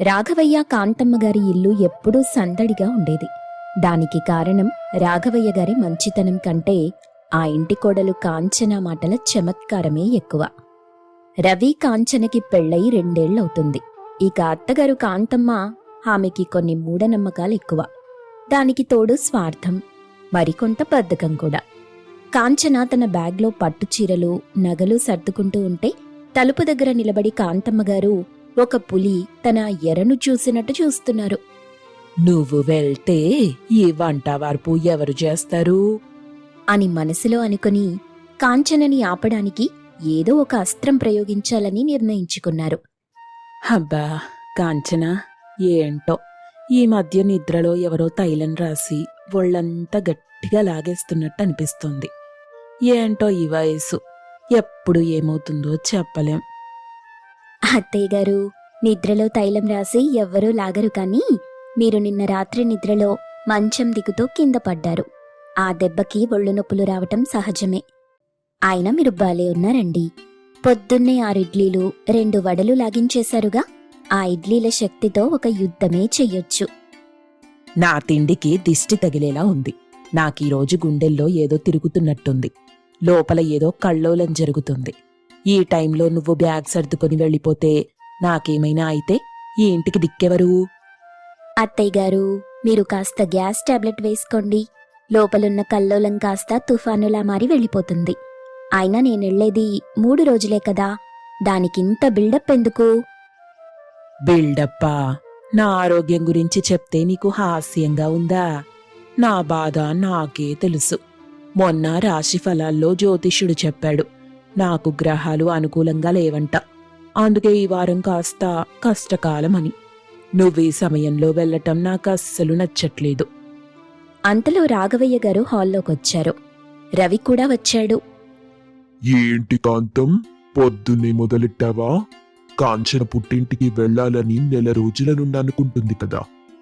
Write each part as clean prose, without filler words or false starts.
రాఘవయ్య కాంతమ్మ గారి ఇల్లు ఎప్పుడూ సందడిగా ఉండేది. దానికి కారణం రాఘవయ్య గారి మంచితనం కంటే ఆ ఇంటి కోడలు కాంచన మాటల చమత్కారమే ఎక్కువ. రవి కాంచనకి పెళ్ళయి 2 ఏళ్లవుతుంది. ఇక అత్తగారు కాంతమ్మ, ఆమెకి కొన్ని మూఢనమ్మకాలు ఎక్కువ. దానికి తోడు స్వార్థం, మరికొంత బద్ధకం కూడా. కాంచన తన బ్యాగ్లో పట్టుచీరలు, నగలు సర్దుకుంటూ ఉంటే తలుపు దగ్గర నిలబడి కాంతమ్మగారు ఒక పులి తన ఎరను చూసినట్టు చూస్తున్నారు. నువ్వు వెళ్తే ఈ వంట వార్పు ఎవరు చేస్తారు అని మనసులో అనుకుని కాంచనని ఆపడానికి ఏదో ఒక అస్త్రం ప్రయోగించాలని నిర్ణయించుకున్నారు. అబ్బా కాంచన, ఏంటో ఈ మధ్య నిద్రలో ఎవరో తైలం రాసి ఒళ్ళంతా గట్టిగా లాగేస్తున్నట్టు అనిపిస్తోంది. ఏంటో ఈ వయసు, ఎప్పుడు ఏమవుతుందో చెప్పలేం. అత్తయ్యగారు, నిద్రలో తైలం రాసి ఎవ్వరూ లాగరు, కానీ మీరు నిన్న రాత్రి నిద్రలో మంచం దిగుతూ కింద పడ్డారు. ఆ దెబ్బకి ఒళ్ళు నొప్పులు రావటం సహజమే. అయినా మీరు బాలే ఉన్నారండి. పొద్దున్నే 6 ఇడ్లీలు 2 వడలు లాగించేశారుగా. ఆ ఇడ్లీల శక్తితో ఒక యుద్ధమే చెయ్యొచ్చు. నా తిండికి దిష్టి తగిలేలా ఉంది. నాకీరోజు గుండెల్లో ఏదో తిరుగుతున్నట్టుంది. లోపల ఏదో కల్లోలం జరుగుతుంది. ఈ టైంలో నువ్వు బ్యాగ్ సర్దుకొని వెళ్ళిపోతే నాకేమైనా అయితే ఈ ఇంటికి దిక్కెవరు? అత్తయ్యగారు, మీరు కాస్త గ్యాస్ టాబ్లెట్ వేసుకోండి. లోపలున్న కల్లోలం కాస్త తుఫానులా మారి వెళ్ళిపోతుంది. అయినా నేనెళ్లేది 3 రోజులే కదా, దానికింత బిల్డప్ ఎందుకు? బిల్డప్పా? నా ఆరోగ్యం గురించి చెప్తే నీకు హాస్యంగా ఉందా? నా బాధ నాకే తెలుసు. మొన్న రాశి ఫలాల్లో జ్యోతిష్యుడు చెప్పాడు, నాకు గ్రహాలు అనుకూలంగా లేవంట. అందుకే ఈ వారం కాస్త కష్టకాలమని. నువ్వీ సమయంలో వెళ్ళటం నాకు అస్సలు నచ్చట్లేదు. అంతలో రాఘవయ్య గారు హాల్లోకొచ్చారు. రవి కూడా వచ్చాడు. ఏంటి కాంతం, పొద్దున్నే మొదలెట్టావా? కాంచన పుట్టింటికి వెళ్లాలని 1 నెల రోజుల నుండి అనుకుంటుంది కదా.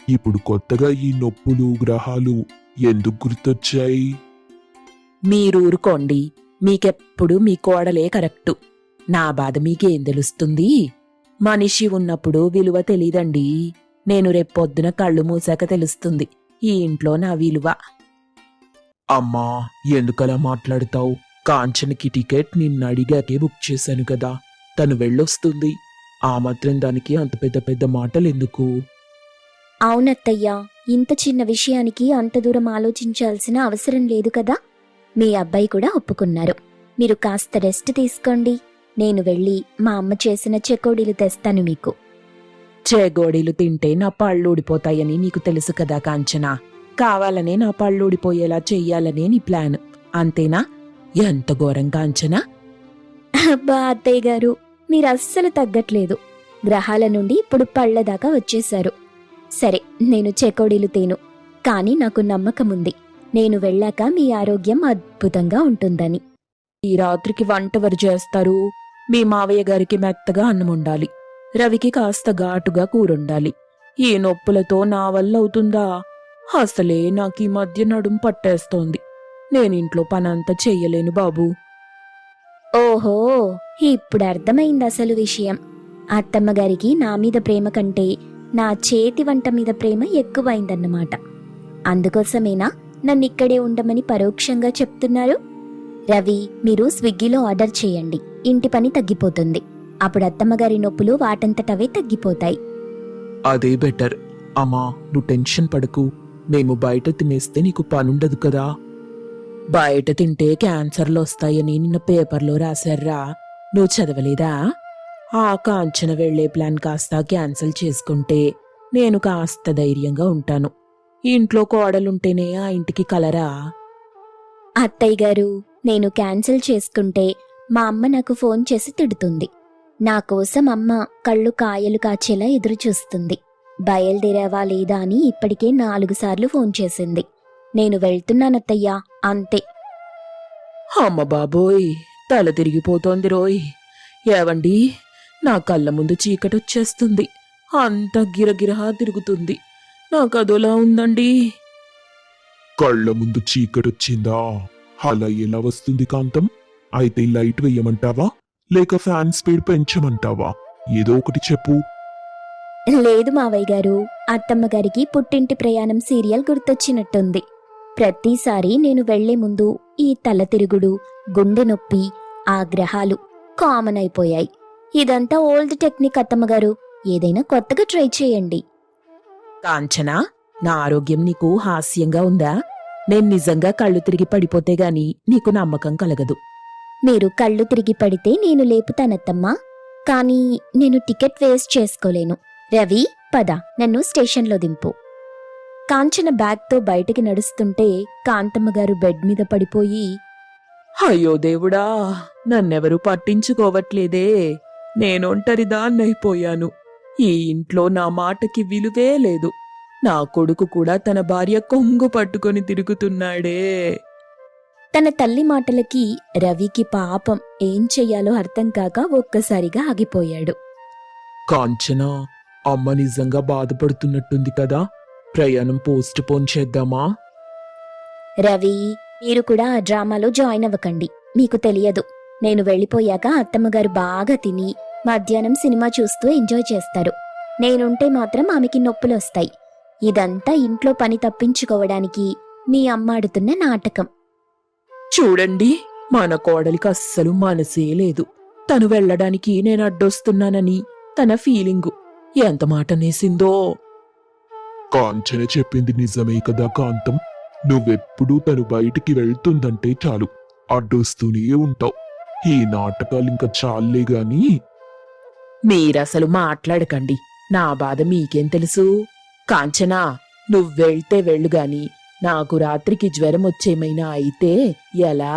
ఇప్పుడు కొత్తగా ఈ నొప్పులు, గ్రహాలు ఎందుకు గుర్తొచ్చాయి? మీరూరుకోండి, మీకెప్పుడు మీ కోడలే కరెక్టు. నా బాధ మీకేం తెలుస్తుంది? మనిషి ఉన్నప్పుడు విలువ తెలీదండి. నేను రేపొద్దున కళ్ళు మూసాక తెలుస్తుంది ఈ ఇంట్లో నా విలువ. అమ్మా, ఎందుకలా మాట్లాడతావు? కాంచనకి టికెట్ నిన్ను అడిగాకే బుక్ చేశాను కదా. తను వెళ్ళొస్తుంది. ఆ మాత్రం దానికి అంత పెద్ద పెద్ద మాటలెందుకు? అవునత్తయ్యా, ఇంత చిన్న విషయానికి అంత దూరం ఆలోచించాల్సిన అవసరం లేదు కదా. మీ అబ్బాయి కూడా ఒప్పుకున్నారు. మీరు కాస్త రెస్ట్ తీసుకోండి. నేను వెళ్ళి మా అమ్మ చేసిన చెకోడీలు తెస్తాను మీకు. చేగోడీలు తింటే నా పళ్ళు ఊడిపోతాయని నీకు తెలుసు కదా కాంచనా. కావాలనే నా పళ్ళు ఊడిపోయేలా చెయ్యాలనే నీ ప్లాన్, అంతేనా? ఎంత ఘోరం కాంచనా. అబ్బా అత్తయ్య గారు, మీరు అస్సలు తగ్గట్లేదు. గ్రహాల నుండి ఇప్పుడు పళ్ళ దాకా వచ్చేశారు. సరే, నేను చెకోడీలు తేను, కానీ నాకు నమ్మకముంది నేను వెళ్ళాక మీ ఆరోగ్యం అద్భుతంగా ఉంటుందని. ఈ రాత్రికి వంట ఎవరు చేస్తారు? మీ మావయ్య గారికి మెత్తగా అన్నం ఉండాలి, రవికి కాస్త ఘాటుగా కూరుండాలి. ఈ నొప్పులతో నా వల్ల అవుతుందా? అసలే నాకీ మధ్య నడుం పట్టేస్తోంది. నేనింట్లో పనంతా చెయ్యలేను బాబూ. ఓహో, ఇప్పుడు అర్థమైంది అసలు విషయం. అత్తమ్మగారికి నా మీద ప్రేమ కంటే నా చేతి వంట మీద ప్రేమ ఎక్కువైందన్నమాట. అందుకోసమేనా నన్నిక్కడే ఉండమని పరోక్షంగా చెప్తున్నారు? రవి, మీరు స్విగ్గీలో ఆర్డర్ చేయండి. ఇంటి పని తగ్గిపోతుంది. అప్పుడు అత్తమ్మగారి నొప్పులు వాటంతటవే తగ్గిపోతాయి. అదే బెటర్. అమ్మా, నువ్వు టెన్షన్ పడకు. మేము బయట తినేస్తే నీకు పనుండదు కదా. బయట తింటే క్యాన్సర్లు వస్తాయని నిన్న పేపర్లో రాశారా? నువ్వు చదవలేదా? ఆ కాంచన వెళ్లే ప్లాన్ కాస్త క్యాన్సిల్ చేసుకుంటే నేను కాస్త ధైర్యంగా ఉంటాను. ఇంట్లో కోడలుంటేనే ఆ ఇంటికి కలరా? అత్తయ్య గారు, నేను క్యాన్సిల్ చేసుకుంటే మా అమ్మ నాకు ఫోన్ చేసి తిడుతుంది. నా కోసం అమ్మ కళ్ళు కాయలు కాచేలా ఎదురు చూస్తుంది. బయలుదేరావా లేదా అని ఇప్పటికే 4 సార్లు ఫోన్ చేసింది. నేను వెళ్తున్నానత్తయ్యా, అంతే. అమ్మ బాబోయ్, తల తిరిగిపోతోంది రోయ్. ఏవండి, నా కళ్ళ ముందు చీకటొచ్చేస్తుంది. అంతా గిరగిరహా తిరుగుతుంది. నాకదోలా ఉందండి. కళ్ళ ముందు చీకటొచ్చిందా? అలా ఎలా వస్తుంది కాంతం? అయితే లైట్ వేయమంటావా, లేక ఫ్యాన్ స్పీడ్ పెంచమంటావా? ఏదో ఒకటి చెప్పు. లేదు మావయ్య గారు, అత్తమ్మ గారికి పుట్టింటి ప్రయాణం సీరియల్ గుర్తొచ్చినట్టుంది. ప్రతిసారి నేను వెళ్లే ముందు ఈ తల తిరుగుడు, గుండె నొప్పి, ఆ గ్రహాలు కామన్ అయిపోయాయి. ఇదంతా ఓల్డ్ టెక్నిక్ అత్తమ్మగారు, ఏదైనా కొత్తగా ట్రై చేయండి. కాంచనా, నా ఆరోగ్యం నీకు హాస్యంగా ఉందా? నేను నిజంగా కళ్ళు తిరిగి పడిపోతే గాని నీకు నమ్మకం కలగదు. మీరు కళ్ళు తిరిగి పడితే నేను లేపుతానత్తమ్మా, కానీ నేను టికెట్ వేస్ట్ చేసుకోలేను. రవి, పద, నన్ను స్టేషన్లో దింపు. కాంచన బ్యాగ్తో బయటికి నడుస్తుంటే కాంతమ్మ గారు బెడ్ మీద పడిపోయి, అయ్యో దేవుడా, నన్నెవరూ పట్టించుకోవట్లేదే. నేనొంటరిదాన్నైపోయాను. ఈ ఇంట్లో నా మాటకి విలువే లేదు. నా కొడుకు కూడా తన భార్య కొంగు పట్టుకొని తిరుగుతున్నాడే. తన తల్లి మాటలకి రవికి పాపం ఏం చెయ్యాలో అర్థం కాక ఒక్కసారిగా ఆగిపోయాడు. కాంచనా, అమ్మ నిజంగా బాధపడుతున్నట్టుంది కదా. ప్రయాణం పోస్ట్ పోన్ చేద్దామా? రవి, మీరు కూడా ఆ డ్రామాలో జాయిన్ అవ్వకండి. మీకు తెలియదు, నేను వెళ్ళిపోయాక అత్తమ్మగారు బాగా తిని మధ్యాహ్నం సినిమా చూస్తూ ఎంజాయ్ చేస్తారు. నేనుంటే మాత్రం ఆమెకి నొప్పులొస్తాయి. ఇదంతా ఇంట్లో పని తప్పించుకోవడానికి మీ అమ్మ ఆడుతున్న నాటకం. చూడండి, మన కోడలికి అస్సలు మనసే లేదు. తను వెళ్ళడానికి నేను అడ్డొస్తున్నానని తన ఫీలింగు. ఎంత మాట నేసిందో. కాంచన చెప్పింది నిజమే కదా కాంతం. నువ్వెప్పుడూ తను బయటికి వెళ్తుందంటే చాలు అడ్డొస్తూనే ఉంటావు. ఈ నాటకాలింక చాలే గాని. మీరసలు మాట్లాడకండి. నా బాధ మీకేం తెలుసు? కాంచనా, నువ్వెళ్తే వెళ్ళుగాని నాకు రాత్రికి జ్వరం వచ్చేమైనా అయితే ఎలా?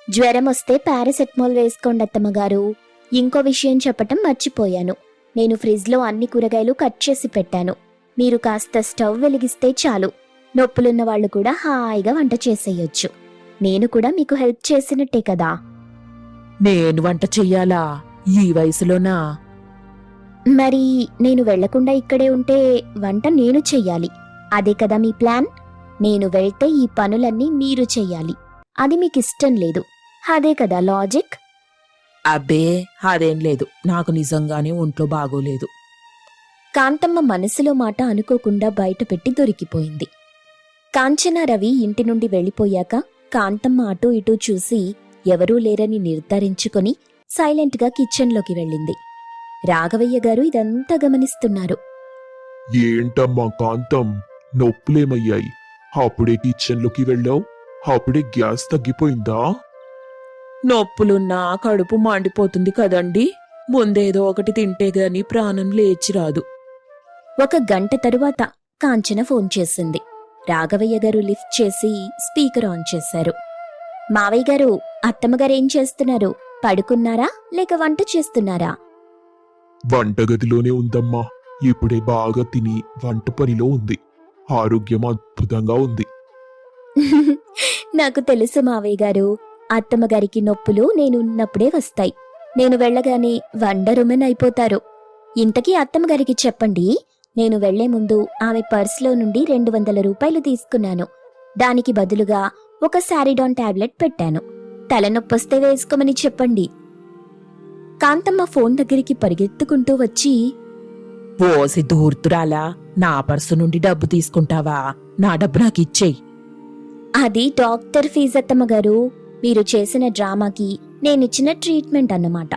జ్వరం వస్తే పారాసెటమాల్ వేసుకోండి అత్తమ్మగారు. ఇంకో విషయం చెప్పటం మర్చిపోయాను. నేను ఫ్రిడ్జ్లో అన్ని కూరగాయలు కట్ చేసి పెట్టాను. మీరు కాస్త స్టవ్ వెలిగిస్తే చాలు, నొప్పులున్న వాళ్ళు కూడా హాయిగా వంట చేసేయొచ్చు. నేను కూడా మీకు హెల్ప్ చేసినట్టే కదా. నేను వంట చెయ్యాలా ఈ వయసులోనా? మరి నేను వెళ్లకుండా ఇక్కడే ఉంటే వంట నేను చెయ్యాలి. అదే కదా మీ ప్లాన్? నేను వెళ్తే ఈ పనులన్నీ మీరు చెయ్యాలి. అది మీకిష్టం లేదు. అదే కదా లాజిక్? అబ్బే, అదేం లేదు. నాకు నిజంగానే ఒంట్లో బాగోలేదు. కాంతమ్మ మనసులో మాట అనుకోకుండా బయటపెట్టి దొరికిపోయింది. కాంచన, రవి ఇంటి నుండి వెళ్ళిపోయాక కాంతమ్మ అటూ ఇటూ చూసి ఎవరూ లేరని నిర్ధారించుకొని సైలెంట్గా కిచెన్లోకి వెళ్ళింది. రాఘవయ్య గారు ఇదంతా గమనిస్తున్నారు. ఏంటమ్మా కాంతం, నొప్పులేమయ్యాయి? అప్పుడే కిచెన్లోకి వెళ్ళావు? అప్పుడే గ్యాస్ తగ్గిపోయిందా? నొప్పులున్నా కడుపు మండిపోతుంది కదండి. ముందేదో ఒకటి తింటే గాని ప్రాణం లేచి రాదు. 1 గంట తరువాత కాంచన ఫోన్ చేసింది. రాఘవయ్య గారు లిఫ్ట్ చేసి స్పీకర్ ఆన్ చేశారు. మావయ్య గారు, అత్తమ్మగారేం చేస్తున్నారు? పడుకున్నారా లేక వంట చేస్తున్నారా? వంటగదిలోనే ఉందమ్మా. ఇప్పుడే బాగా తిని వంట పనిలో ఉంది. ఆరోగ్యం అద్భుతంగా ఉంది. నాకు తెలుసు మావయ్య గారు, అత్తమ్మగారికి నొప్పులు నేనున్నప్పుడే వస్తాయి. నేను వెళ్ళగానే వండరుమెన్ అయిపోతారు. ఇంతకీ అత్తమ్మగారికి చెప్పండి, నేను వెళ్లే ముందు ఆమె పర్సులో నుండి 200 రూపాయలు తీసుకున్నాను. దానికి బదులుగా ఒక సారిడాన్ టాబ్లెట్ పెట్టాను. తలనొప్పొస్తే వేసుకోమని చెప్పండి. కాంతమ్మ ఫోన్ దగ్గరికి పరిగెత్తుకుంటూ వచ్చి, ఓసి దూర్తురాలా, నా పర్సు నుండి డబ్బు తీసుకుంటావా? నా డబ్బు నాకిచ్చేయి. అది డాక్టర్ ఫీజు అత్తమ్మగారు. మీరు చేసిన డ్రామాకి నేనిచ్చిన ట్రీట్మెంట్ అన్నమాట.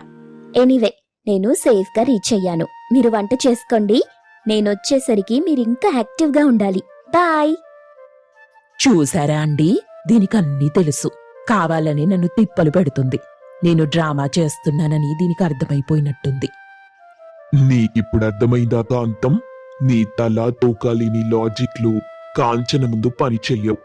ఎనీవే, నేను సేఫ్గా రీచ్ అయ్యాను. మీరు వంట చేసుకోండి. నేనొచ్చేసరికి మీరింకా యాక్టివ్గా ఉండాలి. బాయ్. చూసారా అండి, దీనికన్నీ తెలుసు. కావాలని నన్ను తిప్పలు పెడుతుంది. నేను డ్రామా చేస్తున్నానని దీనికి అర్థమైపోయినట్టుంది. నీకిప్పుడు అర్థమైందా కాంతం? నీ తల తోకాలి నీ లాజిక్లు కాంచన ముందు పని చెయ్యవు.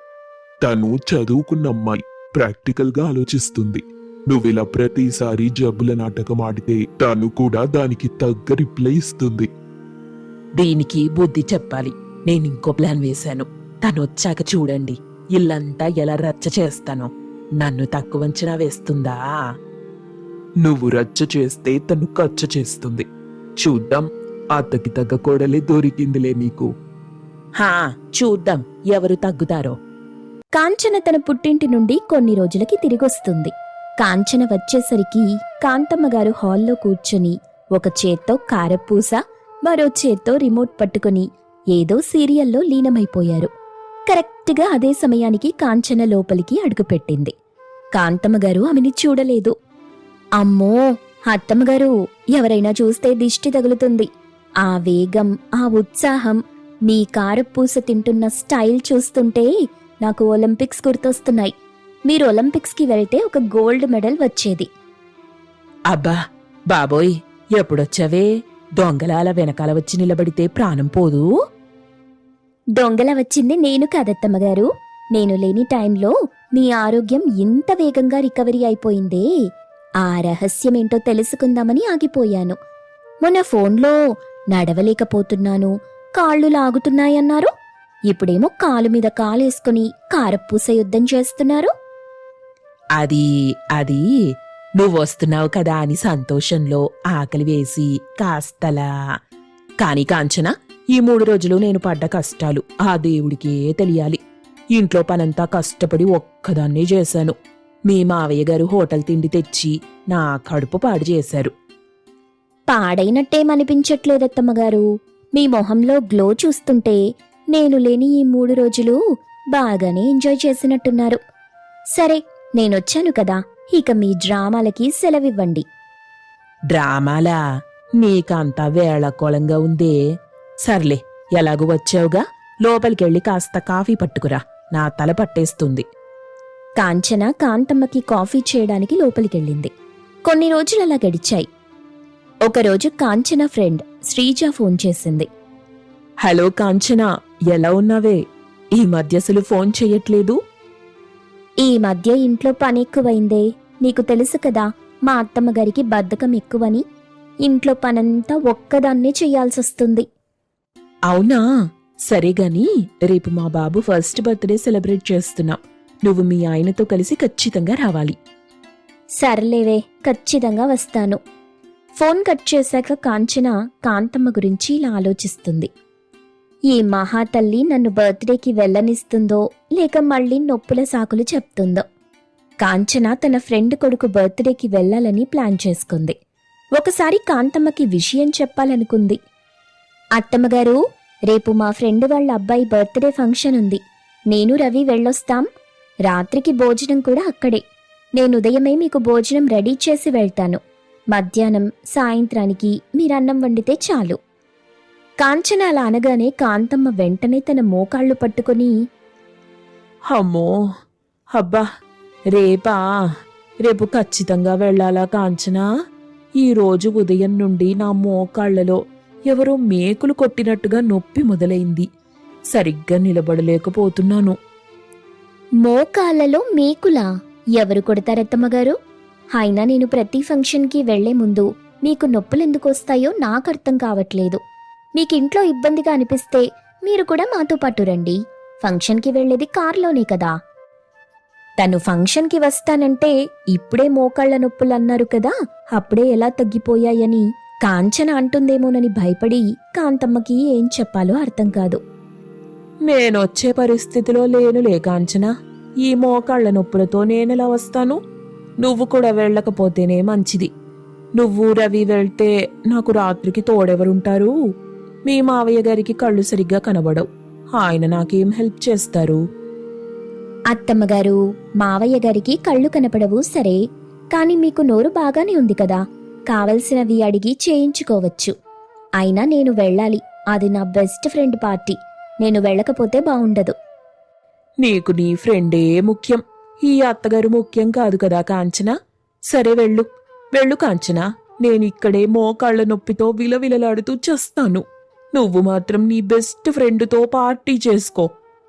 తను చదువుకున్న అమ్మాయి, ప్రాక్టికల్ గా ఆలోచిస్తుంది. నువ్విలా ప్రతిసారి జబ్బుల నాటకం ఆడితే తను కూడా దానికి తగ్గ రిప్లై ఇస్తుంది. దీనికి బుద్ధి చెప్పాలి. నేనింకో ప్లాన్ వేశాను. తనొచ్చాక చూడండి ఇల్లంతా ఎలా రచ్చ చేస్తానో. నన్ను తక్కువ అంచనా వేస్తుందా? నువ్వు రచ్చ చేస్తే తను ఖర్చు చేస్తుంది. చూద్దాం, అత్తకి తగ్గ కోడలే దొరికిందిలే నీకు. హా, చూద్దాం ఎవరు తగ్గుతారో. కాంచన తన పుట్టింటి నుండి కొన్ని రోజులకి తిరిగొస్తుంది. కాంచన వచ్చేసరికి కాంతమ్మగారు హాల్లో కూర్చుని ఒక చేత్తో కారపూస, మరో చేత్తో రిమోట్ పట్టుకుని ఏదో సీరియల్లో లీనమైపోయారు. కరెక్ట్గా అదే సమయానికి కాంచన లోపలికి అడుగుపెట్టింది. కాంతమ్మగారు ఆమెని చూడలేదు. అమ్మో, అత్తమ్మగారు, ఎవరైనా చూస్తే దిష్టి తగులుతుంది. ఆ వేగం, ఆ ఉత్సాహం, మీ కారపూస తింటున్న స్టైల్ చూస్తుంటే నాకు ఒలింపిక్స్ గుర్తొస్తున్నాయి. మీరు ఒలింపిక్స్కి వెళ్తే ఒక గోల్డ్ మెడల్ వచ్చేది. అబ్బా బాబోయ్, ఎప్పుడొచ్చావే? దొంగలాల వెనకాల వచ్చి నిలబడితే ప్రాణం పోదు. దొంగల వచ్చింది నేను కాదత్తమ్మగారు. నేను లేని టైంలో మీ ఆరోగ్యం ఇంత వేగంగా రికవరీ అయిపోయిందే. ఆ రహస్యమేంటో తెలుసుకుందామని ఆగిపోయాను. మొన్న ఫోన్లో నడవలేకపోతున్నాను, కాళ్ళు లాగుతున్నాయన్నారు. ఇప్పుడేమో కాలు మీద కాలేసుకుని కారపూస యుద్ధం చేస్తున్నారు. అది అది నువ్వొస్తున్నావు కదా అని సంతోషంలో ఆకలి వేసి కాస్తలా. కాని కాంచన, ఈ 3 రోజులు నేను పడ్డ కష్టాలు ఆ దేవుడికే తెలియాలి. ఇంట్లో పనంతా కష్టపడి ఒక్కదాన్నే చేశాను. మీ మావయ్య గారు హోటల్ తిండి తెచ్చి నా కడుపు పాడు చేశారు. పాడైనట్టేమనిపించట్లేదత్తమ్మగారు. మీ మొహంలో గ్లో చూస్తుంటే నేను లేని ఈ 3 రోజులు బాగానే ఎంజాయ్ చేసినట్టున్నారు. సరే, నేనొచ్చాను కదా, ఇక మీ డ్రామాలకి సెలవివ్వండి. డ్రామాలా? నీకంతా వేళకోళంగా ఉందే. సర్లే, ఎలాగూ వచ్చావుగా, లోపలికెళ్ళి కాస్త కాఫీ పట్టుకురా, నా తల పట్టేస్తుంది. కాంచన కాంతమ్మకి కాఫీ చేయడానికి లోపలికెళ్ళింది. కొన్ని రోజులలా గడిచాయి. ఒకరోజు కాంచన ఫ్రెండ్ శ్రీజ ఫోన్ చేసింది. హలో కాంచన, ఎలా ఉన్నావే? ఈ మధ్య అసలు ఫోన్ చెయ్యట్లేదు. ఈ మధ్య ఇంట్లో పని ఎక్కువైందే. నీకు తెలుసు కదా, మా అత్తమ్మగారికి బద్ధకం ఎక్కువని. ఇంట్లో పనంతా ఒక్కదాన్నే చెయ్యాల్సొస్తుంది. అవునా? సరేగాని, రేపు మా బాబు ఫస్ట్ బర్త్డే సెలబ్రేట్ చేస్తున్నాం. నువ్వు మీ ఆయనతో కలిసి ఖచ్చితంగా రావాలి. సర్లేవే, ఖచ్చితంగా వస్తాను. ఫోన్ కట్ చేశాక కాంచన కాంతమ్మ గురించి ఇలా ఆలోచిస్తుంది. ఈ మహాతల్లి నన్ను బర్త్డేకి వెళ్ళనిస్తుందో లేక మళ్ళీ నొప్పుల సాకులు చెప్తుందో. కాంచన తన ఫ్రెండ్ కొడుకు బర్త్డేకి వెళ్ళాలని ప్లాన్ చేసుకుంది. ఒకసారి కాంతమ్మకి విషయం చెప్పాలనుకుంది. అత్తమ్మగారు, రేపు మా ఫ్రెండ్ వాళ్ళ అబ్బాయి బర్త్డే ఫంక్షన్ ఉంది. నేను రవి వెళ్ళొస్తాం. రాత్రికి భోజనం కూడా అక్కడే. నేను ఉదయమే మీకు భోజనం రెడీ చేసి వెళ్తాను. మధ్యాహ్నం, సాయంత్రానికి మీరన్నం వండితే చాలు. కాంచన అలా అనగానే కాంతమ్మ వెంటనే తన మోకాళ్ళు పట్టుకుని, అమ్మో, అబ్బా, రేపా? రేపు ఖచ్చితంగా వెళ్ళాలా కాంచనా? ఈరోజు ఉదయం నుండి నా మోకాళ్లలో ఎవరో మేకులు కొట్టినట్టుగా నొప్పి మొదలైంది. సరిగ్గా నిలబడలేకపోతున్నాను. మోకాళ్ళలో మేకులా? ఎవరు కొడతారత్తమ్మగారు? అయినా నేను ప్రతి ఫంక్షన్కి వెళ్లే ముందు మీకు నొప్పులెందుకొస్తాయో నాకర్థం కావట్లేదు. మీకింట్లో ఇబ్బందిగా అనిపిస్తే మీరు కూడా మాతో పాటు రండి. ఫంక్షన్కి వెళ్లేది కార్లోనే కదా. తను ఫంక్షన్కి వస్తానంటే ఇప్పుడే మోకాళ్ల నొప్పులన్నారు కదా, అప్పుడే ఎలా తగ్గిపోయాయని కాంచన అంటుందేమోనని భయపడి కాంతమ్మకి ఏం చెప్పాలో అర్థం కాదు. నేనొచ్చే పరిస్థితిలో లేనులే కాంచనా. ఈ మోకాళ్ల నొప్పులతో నేనెలా వస్తాను? నువ్వు కూడా వెళ్ళకపోతేనే మంచిది. నువ్వు రవి వెళ్తే నాకు రాత్రికి తోడెవరుంటారు? మీ మావయ్య గారికి కళ్ళు సరిగ్గా కనబడవు. ఆయన నాకేం హెల్ప్ చేస్తారు? అత్తమ్మగారు, మావయ్య గారికి కళ్ళు కనపడవు సరే, కాని మీకు నోరు బాగానే ఉంది కదా, కావలసినవి అడిగి చేయించుకోవచ్చు. అయినా నేను వెళ్ళాలి. అది నా బెస్ట్ ఫ్రెండ్ పార్టీ. నేను వెళ్ళకపోతే బావుండదు. నీకు నీ ఫ్రెండే ముఖ్యం, ఈ అత్తగారు ముఖ్యం కాదు కదా కాంచనా. సరే వెళ్ళు, వెళ్ళు కాంచనా. నేనిక్కడే మోకాళ్ల నొప్పితో విలవిలలాడుతూ చస్తాను. నువ్వు మాత్రం నీ బెస్ట్ ఫ్రెండ్తో పార్టీ చేసుకో.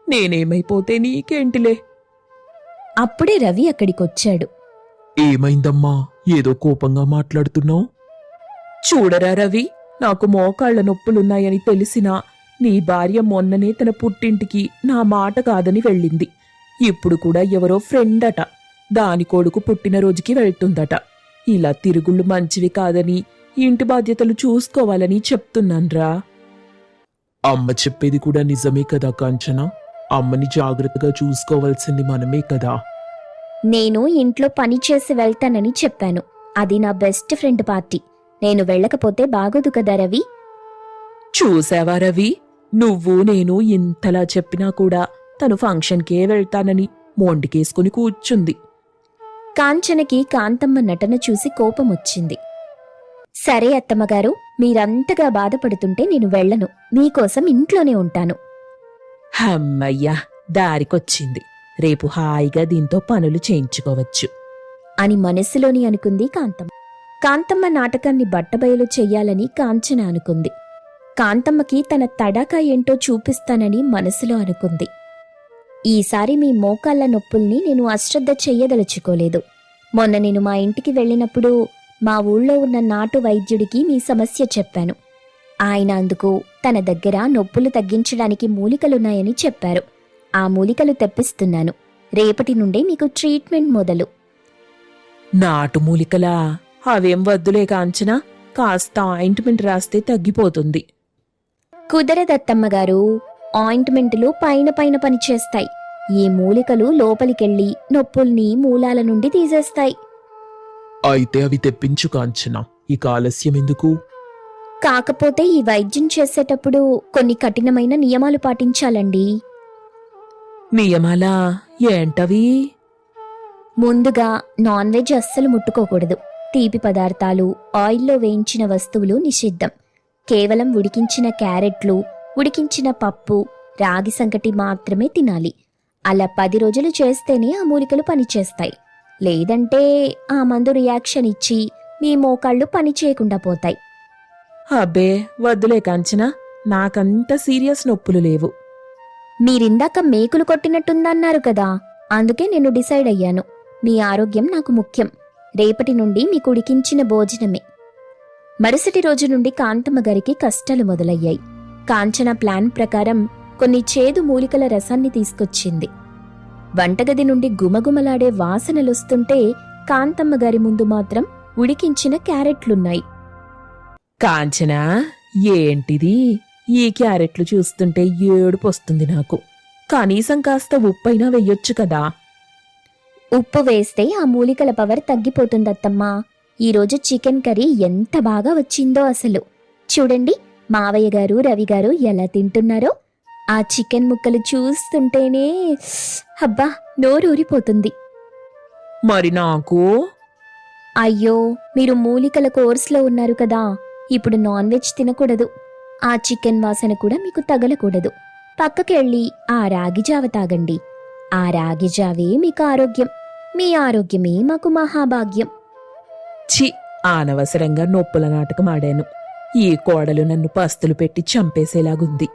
నేనేమైపోతే నీకేంటిలే. అప్పుడే రవి అక్కడికొచ్చాడు. ఏమైందమ్మా, ఏదో కోపంగా మాట్లాడుతున్నావు? చూడరా రవి, నాకు మోకాళ్ల నొప్పులున్నాయని తెలిసినా నీ భార్య మొన్ననే తన పుట్టింటికి నా మాట కాదని వెళ్ళింది. ఇప్పుడు కూడా ఎవరో ఫ్రెండ్ అట, దాని కొడుకు పుట్టినరోజుకి వెళ్తుందట. ఇలా తిరుగుళ్ళు మంచివి కాదని, ఇంటి బాధ్యతలు చూసుకోవాలని చెప్తున్నాన్రా. అమ్మ చెప్పేది కూడా నిజమే కదా కాంచన. అమ్మని జాగ్రత్తగా చూసుకోవాల్సింది మనమే కదా. నేను ఇంట్లో పని చేసి వెళ్తానని చెప్పాను. అది నా బెస్ట్ ఫ్రెండ్ పార్టీ. నేను వెళ్ళకపోతే బాగోదు కదా రవి. చూసావా రవి, నువ్వు నేను ఇంతలా చెప్పినా కూడా తను ఫంక్షన్కే వెళ్తానని మొండికేసుకుని కూర్చుంది. కాంచనకి కాంతమ్మ నటన చూసి కోపమొచ్చింది. సరే అత్తమ్మగారు, మీరంతగా బాధపడుతుంటే నేను వెళ్ళను. మీకోసం ఇంట్లోనే ఉంటాను. హమ్మయ్యా, దారికొచ్చింది. రేపు హాయిగా దీంతో పనులు చేయించుకోవచ్చు అని మనసులోని అనుకుంది కాంతమ్మ. కాంతమ్మ నాటకాన్ని బట్టబయలు చెయ్యాలని కాంచన అనుకుంది. కాంతమ్మకి తన తడాకా ఏంటో చూపిస్తానని మనసులో అనుకుంది. ఈసారి మీ మోకాళ్ల నొప్పుల్ని నేను అశ్రద్ధ చెయ్యదలుచుకోలేదు. మొన్న నేను మా ఇంటికి వెళ్ళినప్పుడు మా ఊళ్ళో ఉన్న నాటు వైద్యుడికి మీ సమస్య చెప్పాను. ఆయన అందుకు తన దగ్గర నొప్పులు తగ్గించడానికి మూలికలున్నాయని చెప్పారు. ఆ మూలికలు తెప్పిస్తున్నాను. రేపటి నుండే మీకు ట్రీట్మెంట్ మొదలు. నాటు మూలికలా? అవేం వద్దులే కాంచనా, కాస్త ఆయింట్మెంట్ రాస్తే తగ్గిపోతుంది. కుదరదత్తమ్మగారు, ఆయింట్మెంట్లు పైన పైన పనిచేస్తాయి. ఈ మూలికలు లోపలికెళ్ళి నొప్పుల్ని మూలాల నుండి తీసేస్తాయి. అయితే అవి తెప్పించు కాంచన, ఇక ఆలస్యం ఎందుకు? కాకపోతే ఈ వైద్యం చేసేటప్పుడు కొన్ని కఠినమైన నియమాలు పాటించాలండి. నియమాలా? ఏంటవి? ముందుగా నాన్ వెజ్ అస్సలు ముట్టుకోకూడదు. తీపి పదార్థాలు, ఆయిల్లో వేయించిన వస్తువులు నిషిద్ధం. కేవలం ఉడికించిన క్యారెట్లు, ఉడికించిన పప్పు, రాగి సంకటి మాత్రమే తినాలి. అలా 10 రోజులు చేస్తేనే ఆ మూలికలు పనిచేస్తాయి. లేదంటే ఆ మందు రియాక్షన్ ఇచ్చి మీ మోకాళ్ళు పనిచేయకుండా పోతాయి. అబ్బే వద్దులే కాంచనా, నాకంత సీరియస్ నొప్పులు లేవు. మీరిందాక మేకులు కొట్టినట్టుందన్నారు కదా, అందుకే నేను డిసైడ్ అయ్యాను. మీ ఆరోగ్యం నాకు ముఖ్యం. రేపటి నుండి మీకు ఉడికించిన భోజనమే. మరుసటి రోజు నుండి కాంతమ్మ గారికి కష్టాలు మొదలయ్యాయి. కాంచన ప్లాన్ ప్రకారం కొన్ని చేదు మూలికల రసాన్ని తీసుకొచ్చింది. వంటగది నుండి గుమగుమలాడే వాసనలొస్తుంటే కాంతమ్మ గారి ముందు మాత్రం ఉడికించిన క్యారెట్లున్నాయి. కాంచనా, ఏంటిది? ఈ క్యారెట్లు చూస్తుంటే ఏడుపొస్తుంది నాకు. కనీసం కాస్త ఉప్పైనా వెయ్యొచ్చు కదా. ఉప్పు వేస్తే ఆ మూలికల పవర్ తగ్గిపోతుందత్తమ్మా. ఈరోజు చికెన్ కర్రీ ఎంత బాగా వచ్చిందో అసలు. చూడండి, మావయ్య గారు, రవి గారు ఎలా తింటున్నారో. ఆ చికెన్ ముక్కలు చూస్తుంటేనే అబ్బా నోరూరిపోతుంది. మరి నాకు? అయ్యో, మీరు మూలికల కోర్సులో ఉన్నారు కదా, ఇప్పుడు నాన్ వెజ్ తినకూడదు. ఆ చికెన్ వాసన కూడా మీకు తగలకూడదు. పక్కకెళ్ళి ఆ రాగి జావ తాగండి. ఆ రాగి జావే మీకు ఆరోగ్యం. మీ ఆరోగ్యమే మాకు మహాభాగ్యం. ఛీ, అనవసరంగా నొప్పుల నాటకం ఆడాను. ఈ కోడలు నన్ను పస్తులు పెట్టి చంపేసేలాగుంది.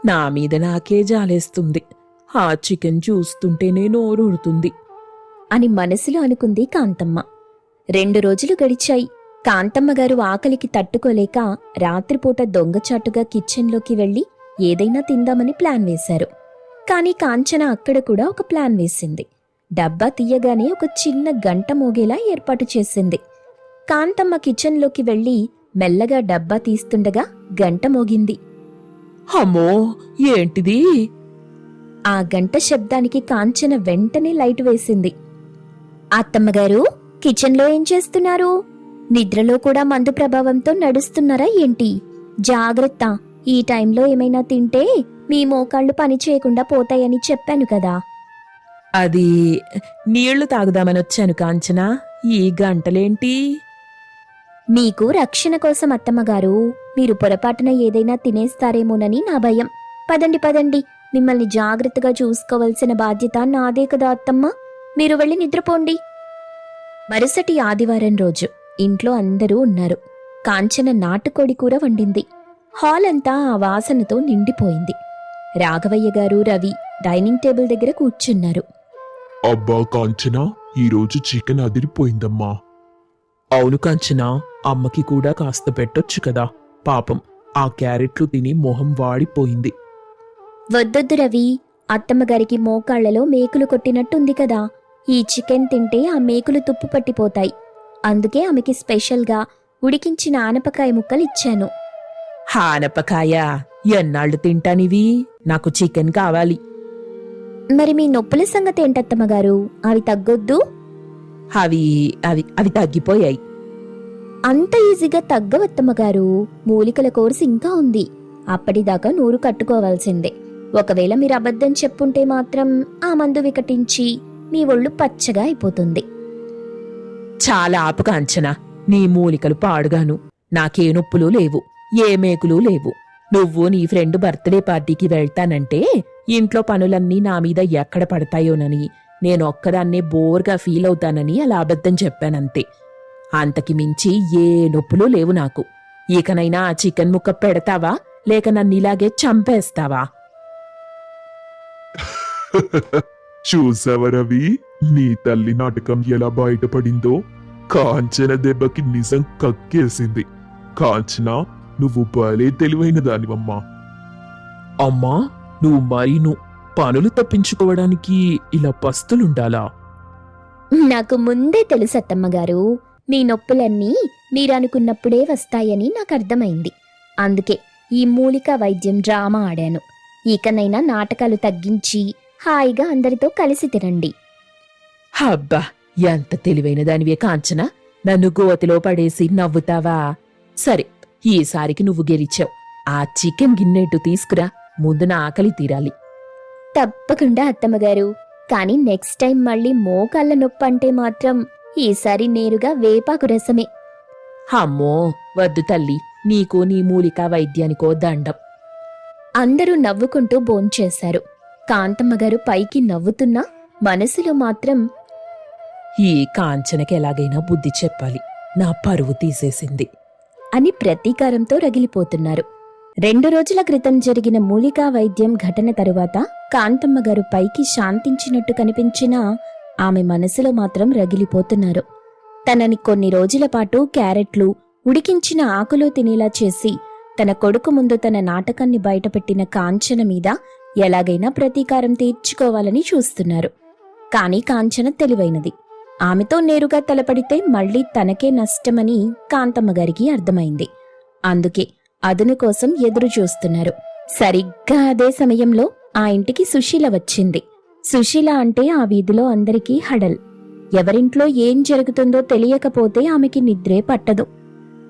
నా మీద నాకే జాలేస్తుంది. ఆ చికెన్ చూస్తుంటేనే నోరూరుతుంది అని మనసులో అనుకుంది కాంతమ్మ. 2 రోజులు గడిచాయి. కాంతమ్మ గారు ఆకలికి తట్టుకోలేక రాత్రిపూట దొంగచాటుగా కిచెన్లోకి వెళ్లి ఏదైనా తిందామని ప్లాన్ వేశారు. కాని కాంచన అక్కడ కూడా ఒక ప్లాన్ వేసింది. డబ్బా తీయగానే ఒక చిన్న గంట మోగేలా ఏర్పాటు చేసింది. కాంతమ్మ కిచెన్లోకి వెళ్లి మెల్లగా డబ్బా తీస్తుండగా గంట మోగింది. అమ్మో, ఏంటిది? ఆ గంట శబ్దానికి కాంచన వెంటనే లైట్ వేసింది. అత్తమ్మగారు, కిచెన్లో ఏం చేస్తున్నారు? నిద్రలో కూడా మందు ప్రభావంతో నడుస్తున్నారా ఏంటి? జాగ్రత్త, ఈ టైంలో ఏమైనా తింటే మీ మోకాళ్ళు పని చేయకుండా పోతాయని చెప్పాను కదా. అది నీళ్లు తాగుదామనొచ్చాను కాంచనా. ఈ గంటలేంటి? మీకు రక్షణ కోసం అత్తమ్మగారు. మీరు పొరపాటున ఏదైనా తినేస్తారేమోనని నా భయం. పదండి పదండి, మిమ్మల్ని జాగ్రత్తగా చూసుకోవలసిన బాధ్యత నాదే కదా అత్తమ్మ. మీరు వెళ్ళి నిద్రపోండి. మరుసటి ఆదివారం రోజు ఇంట్లో అందరూ ఉన్నారు. కాంచన నాటుకోడి కూర వండింది. హాల్ అంతా ఆ వాసనతో నిండిపోయింది. రాఘవయ్య గారు, రవి డైనింగ్ టేబుల్ దగ్గర కూర్చున్నారు. అబ్బా కాంచన, ఈరోజు చికెన్ అదిరిపోయిందమ్మా. అవును కాంచనా, అమ్మకి కూడా కాస్త పెట్టొచ్చు కదా. పాపం ఆ క్యారెట్లు తిని మొహం వాడిపోయింది. వద్దొద్దు రవి, అత్తమ్మగారికి మోకాళ్లలో మేకులు కొట్టినట్టుంది కదా. ఈ చికెన్ తింటే ఆ మేకులు తుప్పు పట్టిపోతాయి. అందుకే ఆమెకి స్పెషల్గా ఉడికించిన ఆనపకాయ ముక్కలు ఇచ్చాను. హానపకాయ ఎన్నాళ్ళు తింటానివి? నాకు చికెన్ కావాలి. మరి మీ నొప్పుల సంగతి ఏంటత్తమ్మగారు? అవి తగ్గొద్దు? అవి అవి అవి తగ్గిపోయాయి. అంత ఈజీగా తగ్గవత్తమ్మగారు. మూలికల కోర్సు ఇంకా ఉంది. అప్పటిదాకా నూరు కట్టుకోవాల్సిందే. ఒకవేళ మీరు అబద్ధం చెప్పుంటే మాత్రం ఆ మందు వికటించి మీ ఒళ్ళు పచ్చగా అయిపోతుంది. చాలా ఆపు కాంచనా, నీ మూలికలు పాడుగాను. నాకే నొప్పులు లేవు, ఏ మేకులు లేవు. నువ్వు నీ ఫ్రెండ్ బర్త్డే పార్టీకి వెళ్తానంటే ఇంట్లో పనులన్నీ నా మీద ఎక్కడ పడతాయోనని, నేనొక్కదాన్నే బోర్గా ఫీల్ అవుతానని అలా అబద్ధం చెప్పానంతే. అంతకి మించి ఏ నొప్పులు లేవు నాకు. ఇకనైనా ఆ చికెన్ ముక్క పెడతావా, లేక నన్నిలాగే చంపేస్తావా? చూసావా రవి, నీ తల్లి నాటకం ఎలా బయటపడిందో. కాంచన దెబ్బకి నిజం కక్కేసింది. కాంచన, నువ్వు భలే తెలివైన దానివమ్మా. అమ్మా, నువ్వు మరీను పనులు తప్పించుకోవడానికి ఇలా పస్తులుండాలా? నాకు ముందే తెలుసు అత్తమ్మగారు, మీ నొప్పులన్నీ మీరనుకున్నప్పుడే వస్తాయని నాకు అర్థమైంది. అందుకే ఈ మూలికా వైద్యం డ్రామా ఆడాను. ఇకనైనా నాటకాలు తగ్గించి హాయిగా అందరితో కలిసి తినండి. అబ్బా, ఎంత తెలివైన దానివే కాంచన, నన్ను గోతిలో పడేసి నవ్వుతావా? సరే, ఈసారికి నువ్వు గెలిచావు. ఆ చికెన్ గిన్నెట్టు తీసుకురా, ముందు నా ఆకలి తీరాలి. తప్పకుండా అత్తమ్మగారు, కానీ నెక్స్ట్ టైం మళ్ళీ మోకాళ్ళ నొప్పి అంటే మాత్రం ఈసారి నేరుగా వేపాకు రసమే. అమ్మో వద్దు తల్లి, నీకు నీ మూలికా వైద్యానికో దండం. అందరూ నవ్వుకుంటూ భోంచేశారు. కాంతమ్మగారు పైకి నవ్వుతున్నా మనసులో మాత్రం ఈ కాంచనకి ఎలాగైనా బుద్ధి చెప్పాలి, నా పరువు తీసేసింది అని ప్రతీకారంతో రగిలిపోతున్నారు. 2 రోజుల క్రితం జరిగిన మూలికా వైద్యం ఘటన తరువాత కాంతమ్మగారు పైకి శాంతించినట్టు కనిపించినా ఆమె మనసులో మాత్రం రగిలిపోతున్నారు. తనని కొన్ని రోజుల పాటు క్యారెట్లు, ఉడికించిన ఆకులు తినేలా చేసి తన కొడుకు ముందు తన నాటకాన్ని బయటపెట్టిన కాంచన మీద ఎలాగైనా ప్రతీకారం తీర్చుకోవాలని చూస్తున్నారు. కాని కాంచన తెలివైనది. ఆమెతో నేరుగా తలపడితే మళ్లీ తనకే నష్టమని కాంతమ్మగారికి అర్థమైంది. అందుకే అదును కోసం ఎదురు చూస్తున్నారు. సరిగ్గా అదే సమయంలో ఆ ఇంటికి సుశీల వచ్చింది. సుశీల అంటే ఆ వీధిలో అందరికీ హడల్. ఎవరింట్లో ఏం జరుగుతుందో తెలియకపోతే ఆమెకి నిద్రే పట్టదు.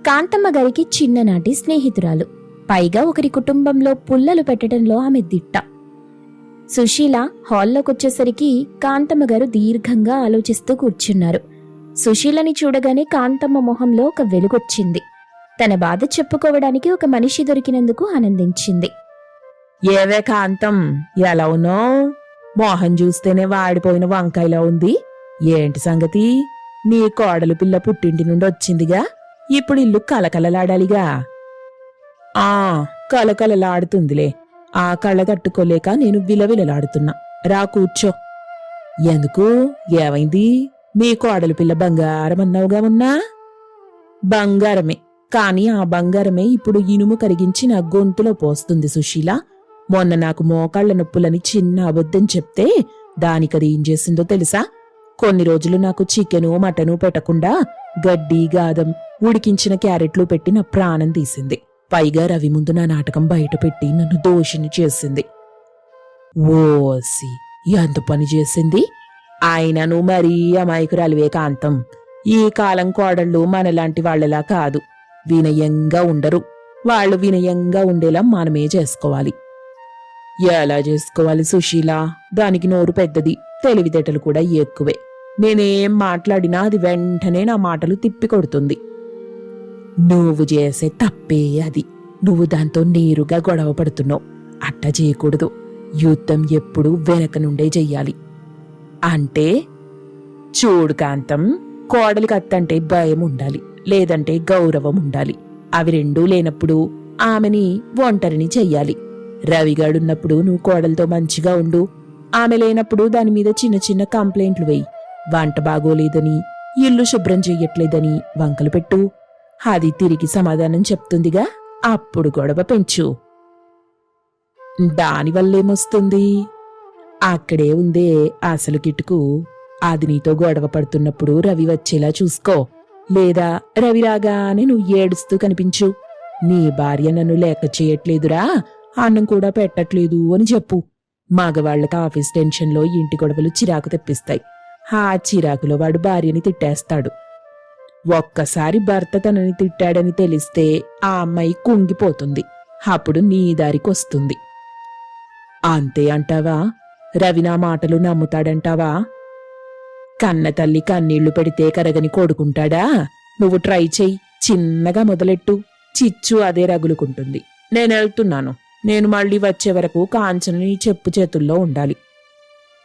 కాంతమ్మగారికి చిన్ననాటి స్నేహితురాలు. పైగా ఒకరి కుటుంబంలో పుల్లలు పెట్టడంలో ఆమె దిట్ట. సుశీల హాల్లోకొచ్చేసరికి కాంతమ్మగారు దీర్ఘంగా ఆలోచిస్తూ కూర్చున్నారు. సుశీలని చూడగానే కాంతమ్మ మొహంలో ఒక వెలుగొచ్చింది. తన బాధ చెప్పుకోవడానికి ఒక మనిషి దొరికినందుకు ఆనందించింది. ఏవే కాంతం, ఎలా ఉన్నావు? మోహన్ చూస్తేనే వాడిపోయిన వంకాయలా ఉంది. ఏంటి సంగతి? నీ కోడలు పిల్ల పుట్టింటి నుండి వచ్చిందిగా, ఇప్పుడు ఇల్లు కలకలలాడాలిగా. ఆ కలకలలాడుతుందిలే, ఆ కళ్ళ తట్టుకోలేక నేను విలవిలలాడుతున్నా. రా కూర్చో. ఎందుకు, ఏమైంది? మీ కోడలు పిల్ల బంగారం అన్నావుగా ఉన్నా? బంగారమే, కాని ఆ బంగారమే ఇప్పుడు ఇనుము కరిగించి నా గొంతులో పోస్తుంది సుశీల. మొన్న నాకు మోకాళ్ల నొప్పులని చిన్న అబద్ధం చెప్తే దానికది ఏం చేసిందో తెలుసా? కొన్ని రోజులు నాకు చికెను మటను పెట్టకుండా గడ్డి, గాదం, ఉడికించిన క్యారెట్లు పెట్టి నా ప్రాణం తీసింది. పైగా రవి ముందు నా నాటకం బయట పెట్టి నన్ను దోషిని చేసింది. ఓసి, ఎంత పని చేసింది! ఆయనను మరీ అమాయకురాలివే కాంతం. ఈ కాలం కోడళ్ళు మనలాంటి వాళ్లలా కాదు, వినయంగా ఉండరు. వాళ్ళు వినయంగా ఉండేలా మనమే చేసుకోవాలి. ఎలా చేసుకోవాలి సుశీల? దానికి నోరు పెద్దది, తెలివితేటలు కూడా ఎక్కువే. నేనేం మాట్లాడినా అది వెంటనే నా మాటలు తిప్పికొడుతుంది. నువ్వు చేసే తప్పే అది. నువ్వు దాంతో నేరుగా గొడవ పడుతున్నావు. అట్ట చేయకూడదు. యుద్ధం ఎప్పుడూ వెనక నుండే చెయ్యాలి. అంటే చూడు కాంతం, కోడలికి అత్తంటే భయం ఉండాలి, లేదంటే గౌరవం ఉండాలి. అవి రెండూ లేనప్పుడు ఆమెని ఒంటరిని చెయ్యాలి. రవిగాడున్నప్పుడు నువ్వు కోడలతో మంచిగా ఉండు. ఆమె లేనప్పుడు దాని మీద చిన్న చిన్న కంప్లైంట్లు వెయ్యి. వంట బాగోలేదని, ఇల్లు శుభ్రం చెయ్యట్లేదని వంకలు పెట్టు. అది తిరిగి సమాధానం చెప్తుందిగా, అప్పుడు గొడవ పెంచు. దానివల్లేమొస్తుంది? అక్కడే ఉందే అసలు కిటుకు. అది నీతో గొడవ పడుతున్నప్పుడు రవి వచ్చేలా చూసుకో. లేదా రవి రాగానే నువ్వు ఏడుస్తూ కనిపించు. నీ భార్య నన్ను లెక్క చేయట్లేదురా, అన్నం కూడా పెట్టట్లేదు అని చెప్పు. మగవాళ్లకి ఆఫీస్ టెన్షన్లో ఇంటి గొడవలు చిరాకు తెప్పిస్తాయి. ఆ చిరాకులో వాడు భార్యని తిట్టేస్తాడు. ఒక్కసారి భర్త తనని తిట్టాడని తెలిస్తే ఆ అమ్మాయి కుంగిపోతుంది. అప్పుడు నీ దారికొస్తుంది. అంతే అంటావా? రవి నా మాటలు నమ్ముతాడంటావా? కన్న తల్లి కన్నీళ్లు పెడితే కరగని కొడుకుంటాడా? నువ్వు ట్రై చెయ్యి, చిన్నగా మొదలెట్టు, చిచ్చు అదే రగులుకుంటుంది. నేనెళ్తున్నాను. నేను మళ్ళీ వచ్చే వరకు కాంచన నీ చెప్పు చేతుల్లో ఉండాలి.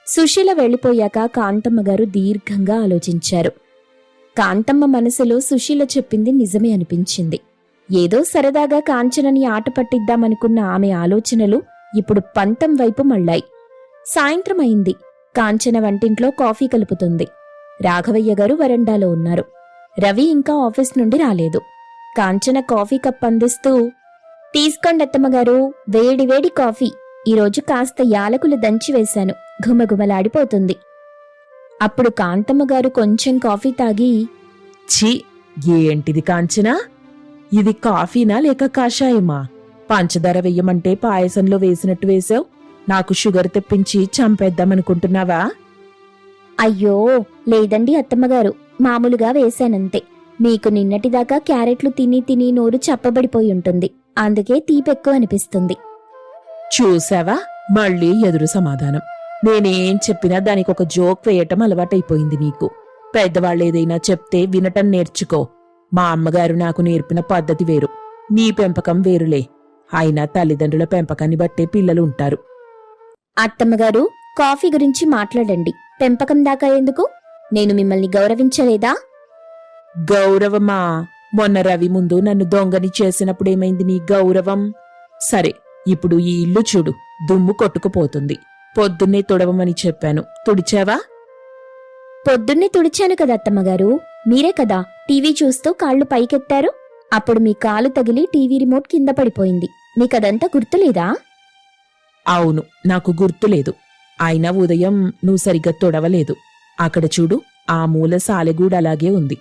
సుశీల వెళ్ళిపోయాక కాంతమ్మ గారు దీర్ఘంగా ఆలోచించారు. కాంతమ్మ మనసులో సుశీల చెప్పింది నిజమే అనిపించింది. ఏదో సరదాగా కాంచనని ఆట పట్టిద్దామనుకున్న ఆమె ఆలోచనలు ఇప్పుడు పంతం వైపు మళ్ళాయి. సాయంత్రం అయింది. కాంచన వంటింట్లో కాఫీ కలుపుతుంది. రాఘవయ్య గారు వరండాలో ఉన్నారు. రవి ఇంకా ఆఫీస్ నుండి రాలేదు. కాంచన కాఫీ కప్ అందిస్తూ, తీసుకోండి అత్తమ్మగారు, వేడివేడి కాఫీ. ఈరోజు కాస్త యాలకులు దంచి వేశాను, ఘుమఘుమలాడిపోతుంది. అప్పుడు కాంతమ్మగారు కొంచెం కాఫీ తాగి, ఛీ, ఏంటిది కాంచనా? ఇది కాఫీనా లేక కాషాయమా? పంచదార వెయ్యమంటే పాయసంలో వేసినట్టు వేశావు. నాకు షుగర్ తెప్పించి చంపేద్దామనుకుంటున్నావా? అయ్యో లేదండి అత్తమ్మగారు, మామూలుగా వేశానంతే. మీకు నిన్నటిదాకా క్యారెట్లు తిని తిని నోరు చప్పబడిపోయి ఉంటుంది, అందుకే తీపెక్కువ అనిపిస్తుంది. చూసావా, మళ్ళీ ఎదురు సమాధానం. నేనేం చెప్పినా దానికి ఒక జోక్ వేయటం అలవాటైపోయింది నీకు. పెద్దవాళ్ళేదైనా చెప్తే వినటం నేర్చుకో. మా అమ్మగారు నాకు నేర్పిన పద్ధతి వేరు, నీ పెంపకం వేరులే. అయినా తల్లిదండ్రుల పెంపకాన్ని బట్టే పిల్లలు ఉంటారు. అత్తమ్మగారు, కాఫీ గురించి మాట్లాడండి, పెంపకం దాకా ఎందుకు? నేను మిమ్మల్ని గౌరవించలేదా? గౌరవమా? మొన్న రవి ముందు నన్ను దొంగని చేసినప్పుడేమైంది నీ గౌరవం? సరే, ఇప్పుడు ఈ ఇల్లు చూడు, దుమ్ము కొట్టుకుపోతుంది. పొద్దున్నే తుడవమని చెప్పాను, తుడిచావా? పొద్దున్నే తుడిచాను కదా అత్తమ్మగారు. మీరే కదా టీవీ చూస్తూ కాళ్ళు పైకెత్తారు. అప్పుడు మీ కాలు తగిలి టీవీ రిమోట్ కింద పడిపోయింది. మీకదంతా గుర్తులేదా? అవును, నాకు గుర్తులేదు. అయినా ఉదయం నువ్వు సరిగ్గా తుడవలేదు. అక్కడ చూడు, ఆ మూల సాలెగూడు అలాగే ఉంది.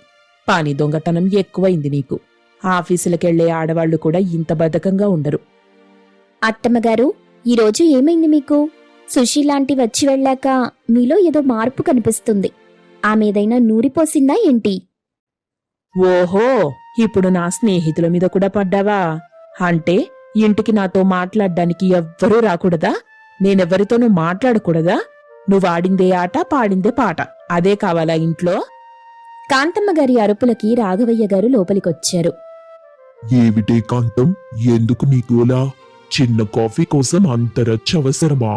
పని దొంగతనం ఎక్కువైంది నీకు. ఆఫీసులకెళ్లే ఆడవాళ్లు కూడా ఇంత బద్ధకంగా ఉండరు. అత్తమ్మగారు, ఈరోజు ఏమైంది మీకు? సుశీలాంటి వచ్చి వెళ్ళాక మీలో ఏదో మార్పు కనిపిస్తుంది. ఆమెదైనా నూరిపోసిందా ఏంటి? ఓహో, ఇప్పుడు నా స్నేహితుల మీద కూడా పడ్డావా? అంటే ఇంటికి నాతో మాట్లాడ్డానికి ఎవ్వరూ రాకూడదా? నేనెవ్వరితోనూ మాట్లాడకూడదా? నువ్వాడిందే ఆట, పాడిందే పాట, అదే కావాలా ఇంట్లో? కాంతమ్మగారి అరుపులకి రాఘవయ్య గారు లోపలికొచ్చారు. ఏమిటే కాంతం, ఎందుకు నీకులా? చిన్న కాఫీ కోసం అంత రచ్చ అవసరమా?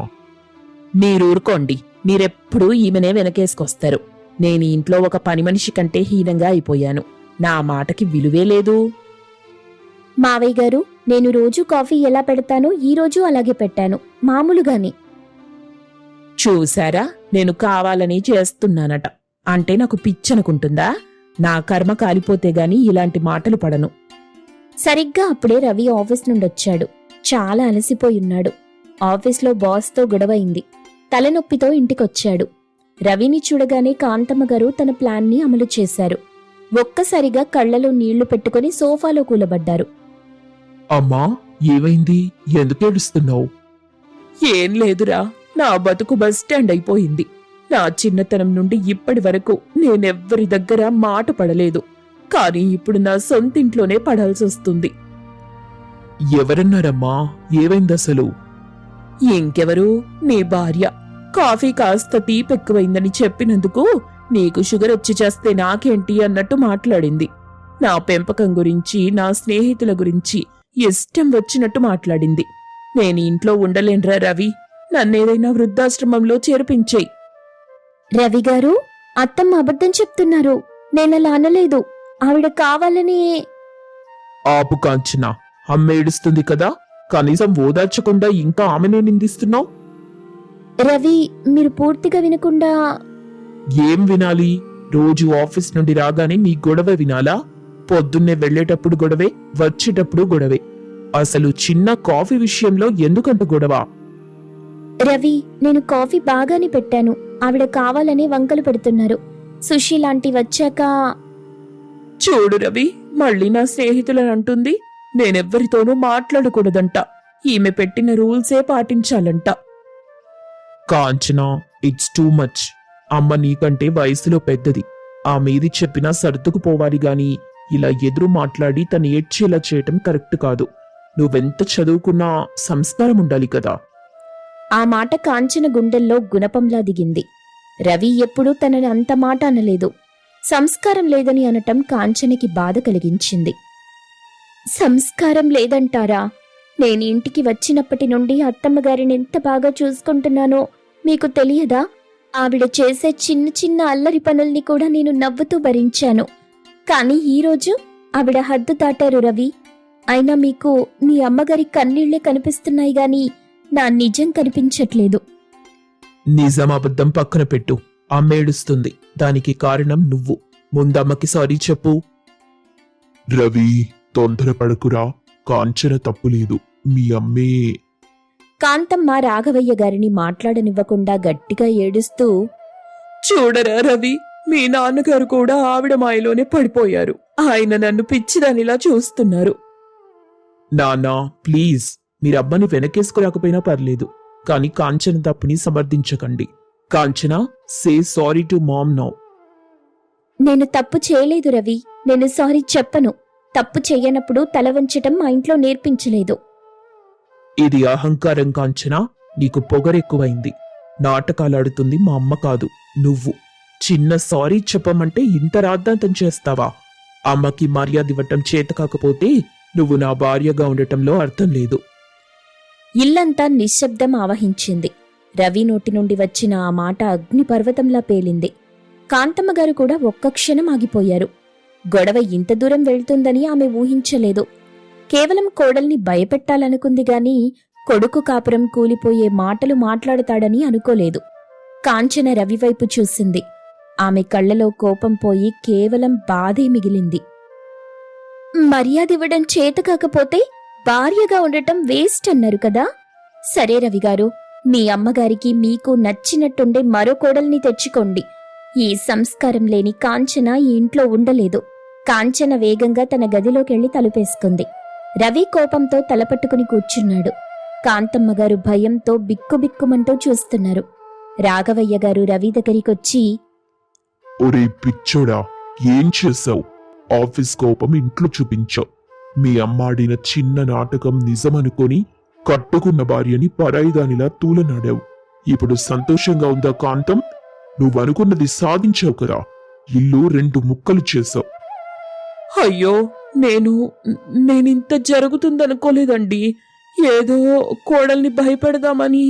మీరూరుకోండి. మీరెప్పుడూ ఈమెనే వెనకేసుకొస్తారు. నేను ఇంట్లో ఒక పని మనిషి కంటే హీనంగా అయిపోయాను. నా మాటకి విలువే లేదు. మావయ్య గారు, నేను రోజు కాఫీ ఎలా పెడతానో ఈ రోజు అలాగే పెట్టాను, మామూలుగాని. చూశారా, నేను కావాలని చేస్తున్నానట. అంటే నాకు పిచ్చనుకుంటుందా? నా కర్మ కాలిపోతే గాని ఇలాంటి మాటలు పడను. సరిగ్గా అప్పుడే రవి ఆఫీస్ నుండొచ్చాడు. చాలా అలసిపోయున్నాడు. ఆఫీస్లో బాస్తో గొడవైంది. తలనొప్పితో ఇంటికొచ్చాడు. రవిని చూడగానే కాంతమ్మగారు తన ప్లాన్ని అమలు చేశారు. ఒక్కసారిగా కళ్లలో నీళ్లు పెట్టుకుని సోఫాలో కూలబడ్డారు. అమ్మా, ఏమైంది? ఎందుకు ఏడుస్తున్నావు? ఏం లేదురా, నా బతుకు బస్టాండ్ అయిపోయింది. నా చిన్నతనం నుండి ఇప్పటి వరకు నేనెవ్వరి దగ్గర మాట పడలేదు. కానీ ఇప్పుడు నా సొంతింట్లోనే పడాల్సొస్తుంది. ఎవరన్నారమ్మా? ఏమైందసలు? ఇంకెవరు, నీ భార్య. కాఫీ కాస్త తీపెక్కువైందని చెప్పినందుకు నీకు షుగర్ వచ్చి చేస్తే నాకేంటి అన్నట్టు మాట్లాడింది. నా పెంపకం గురించి, నా స్నేహితుల గురించి ఇష్టం వచ్చినట్టు మాట్లాడింది. నేను ఇంట్లో ఉండలేన్రా రవి, నన్నేదైనా వృద్ధాశ్రమంలో చేర్పించేయి. రవి గారు, అత్తమ్మ అబద్ధం చెప్తున్నారు. నేనలా అనలేదు. ఆవిడ కావాలని. ఆపు కాంచనా, అమ్మ ఏడుస్తుంది కదా, కనీసం ఓదార్చకుండా ఇంకా ఆమెనే నిందిస్తున్నావు. రవి, మీరు పూర్తిగా వినకుండా. ఏం వినాలి? రోజు ఆఫీస్ నుండి రాగానే నీ గొడవ వినాలా? పొద్దున్నే వెళ్లేటప్పుడు గొడవే, వచ్చేటప్పుడు గొడవే. అసలు చిన్న కాఫీ విషయంలో ఎందుకంత గొడవ? రవి, నేను కాఫీ బాగానే పెట్టాను. ఆవిడ కావాలని వంకలు పెడుతున్నారు. సుశీలాంటి వచ్చాక. చూడు రవి, మళ్ళీ నా స్నేహితులని అంటుంది. నేనెవ్వరితోనూ మాట్లాడకూడదంట. ఈమె పెట్టిన రూల్సే పాటించాలంట. Kanchana, it's too much. అమ్మ నీకంటే వయసులో పెద్దది. ఆ మీది చెప్పినా సర్దుకుపోవాలి గాని ఇలా ఎదురు మాట్లాడి తను ఏడ్చేలా చేయటం కరెక్ట్ కాదు. నువ్వెంత చదువుకున్నా సంస్కారం ఉండాలి కదా. ఆ మాట కాంచన గుండెల్లో గుణపంలా దిగింది. రవి ఎప్పుడూ తనని అంత మాట అనలేదు. సంస్కారం లేదని అనటం కాంచనకి బాధ కలిగించింది. సంస్కారం లేదంటారా? నేను ఇంటికి వచ్చినప్పటి నుండి అత్తమ్మగారిని ఎంత బాగా చూసుకుంటున్నానో మీకు తెలియదా? ఆవిడ చేసే చిన్న చిన్న అల్లరి పనుల్ని కూడా నేను నవ్వుతూ భరించాను. కానీ ఈరోజు ఆవిడ హద్దు దాటారు రవి. అయినా మీకు మీ అమ్మగారి కన్నీళ్లే కనిపిస్తున్నాయి గాని నా నిజం కనిపించట్లేదు. నిజం అబద్ధం పక్కన పెట్టు. అమ్మ ఏడుస్తుంది, దానికి కారణం నువ్వు. ముందమ్మకి సారీ చెప్పు. రవి, తొందరపడకురా. కాంచన తప్పులేదు. మీ అమ్మే. కాంతమ్మ రాఘవయ్య గారిని మాట్లాడనివ్వకుండా గట్టిగా ఏడుస్తూ, చూడరా రవి, మీ నాన్నగారు కూడా ఆవిడ మాయలోనే పడిపోయారు. ఆయన నన్ను పిచ్చిదానిలా చూస్తున్నారు. నాన్నా, ప్లీజ్, మీరమ్మని వెనకేసుకురాకపోయినా పర్లేదు, కానీ కాంచన తప్పుని సమర్థించకండి. Kanchana, say sorry to mom now. నేను తప్పు చేయలేదు రవి. నేను సారీ చెప్పను. తప్పు చెయ్యనప్పుడు తల వంచటం మా ఇంట్లో నేర్పించలేదు. ఇది అహంకారం కాంచన. నీకు పొగరెక్కువైంది. నాటకాలాడుతుంది మా అమ్మ కాదు, నువ్వు. చిన్న సారీ చెప్పమంటే ఇంత రాద్ధాంతం చేస్తావా? అమ్మకి మర్యాద ఇవ్వటం చేత కాకపోతే నువ్వు నా భార్యగా ఉండటంలో అర్థం లేదు. ఇల్లంతా నిశ్శబ్దం ఆవహించింది. రవి నోటి నుండి వచ్చిన ఆ మాట అగ్నిపర్వతంలా పేలింది. కాంతమ్మగారు కూడా ఒక్క క్షణం ఆగిపోయారు. గొడవ ఇంత దూరం వెళ్తుందని ఆమె ఊహించలేదు. కేవలం కోడల్ని భయపెట్టాలనుకుంది గాని కొడుకు కాపురం కూలిపోయే మాటలు మాట్లాడతాడని అనుకోలేదు. కాంచన రవివైపు చూసింది. ఆమె కళ్లలో కోపం పోయి కేవలం బాధే మిగిలింది. మర్యాదివ్వడం చేత కాకపోతే భార్యగా ఉండటం వేస్ట్ అన్నారు కదా. సరే రవిగారు, మీ అమ్మగారికి మీకు నచ్చినట్టుండే మరో కోడల్ని తెచ్చుకోండి. ఈ సంస్కారం లేని కాంచన ఈ ఇంట్లో ఉండలేదు. కాంచన వేగంగా తన గదిలోకెళ్లి తలుపేసుకుంది. రవి కోపంతో తలపట్టుకుని కూర్చున్నాడు. కాంతమ్మగారు భయంతో బిక్కుబిక్కుమంటూ చూస్తున్నారు. రాఘవయ్య గారు రవి దగ్గరికొచ్చి, ఒరే పిచ్చోడా, ఏం చేసావు? ఆఫీస్ కోపం ఇంట్లో చూపించావు. మీ అమ్మాడిన చిన్న నాటకం నిజమనుకొని కట్టుకున్న భార్యని పరాయిదానిలా తూలనాడావు. ఇప్పుడు సంతోషంగా ఉందా కాంతం? నువ్వనుకున్నది సాధించావు కదా. ఇల్లు 2 ముక్కలు చేశావు. అయ్యో, నేనింత జరుగుతుందనుకోలేదండి. ఏదో కోడల్ని భయపెడదామని.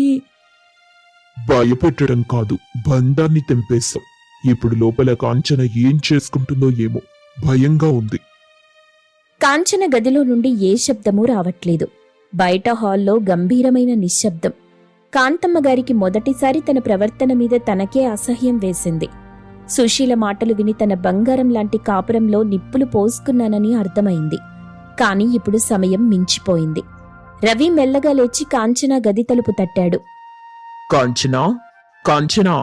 భయపెట్టడం కాదు, బంధాన్ని తెంపేశావు. ఇప్పుడు లోపల కాంచన ఏం చేసుకుంటుందో ఏమో భయంగా ఉంది. కాంచన గదిలో నుండి ఏ శబ్దమూ రావట్లేదు. బయట హాల్లో గంభీరమైన నిశ్శబ్దం. కాంతమ్మగారికి మొదటిసారి తన ప్రవర్తన మీద తనకే అసహ్యం వేసింది. సుశీల మాటలు విని తన బంగారం లాంటి కాపురంలో నిప్పులు పోసుకున్నానని అర్థమైంది. కాని ఇప్పుడు సమయం మించిపోయింది. రవి మెల్లగా లేచి కాంచన గది తలుపు తట్టాడు. కాంచనా, కాంచనా.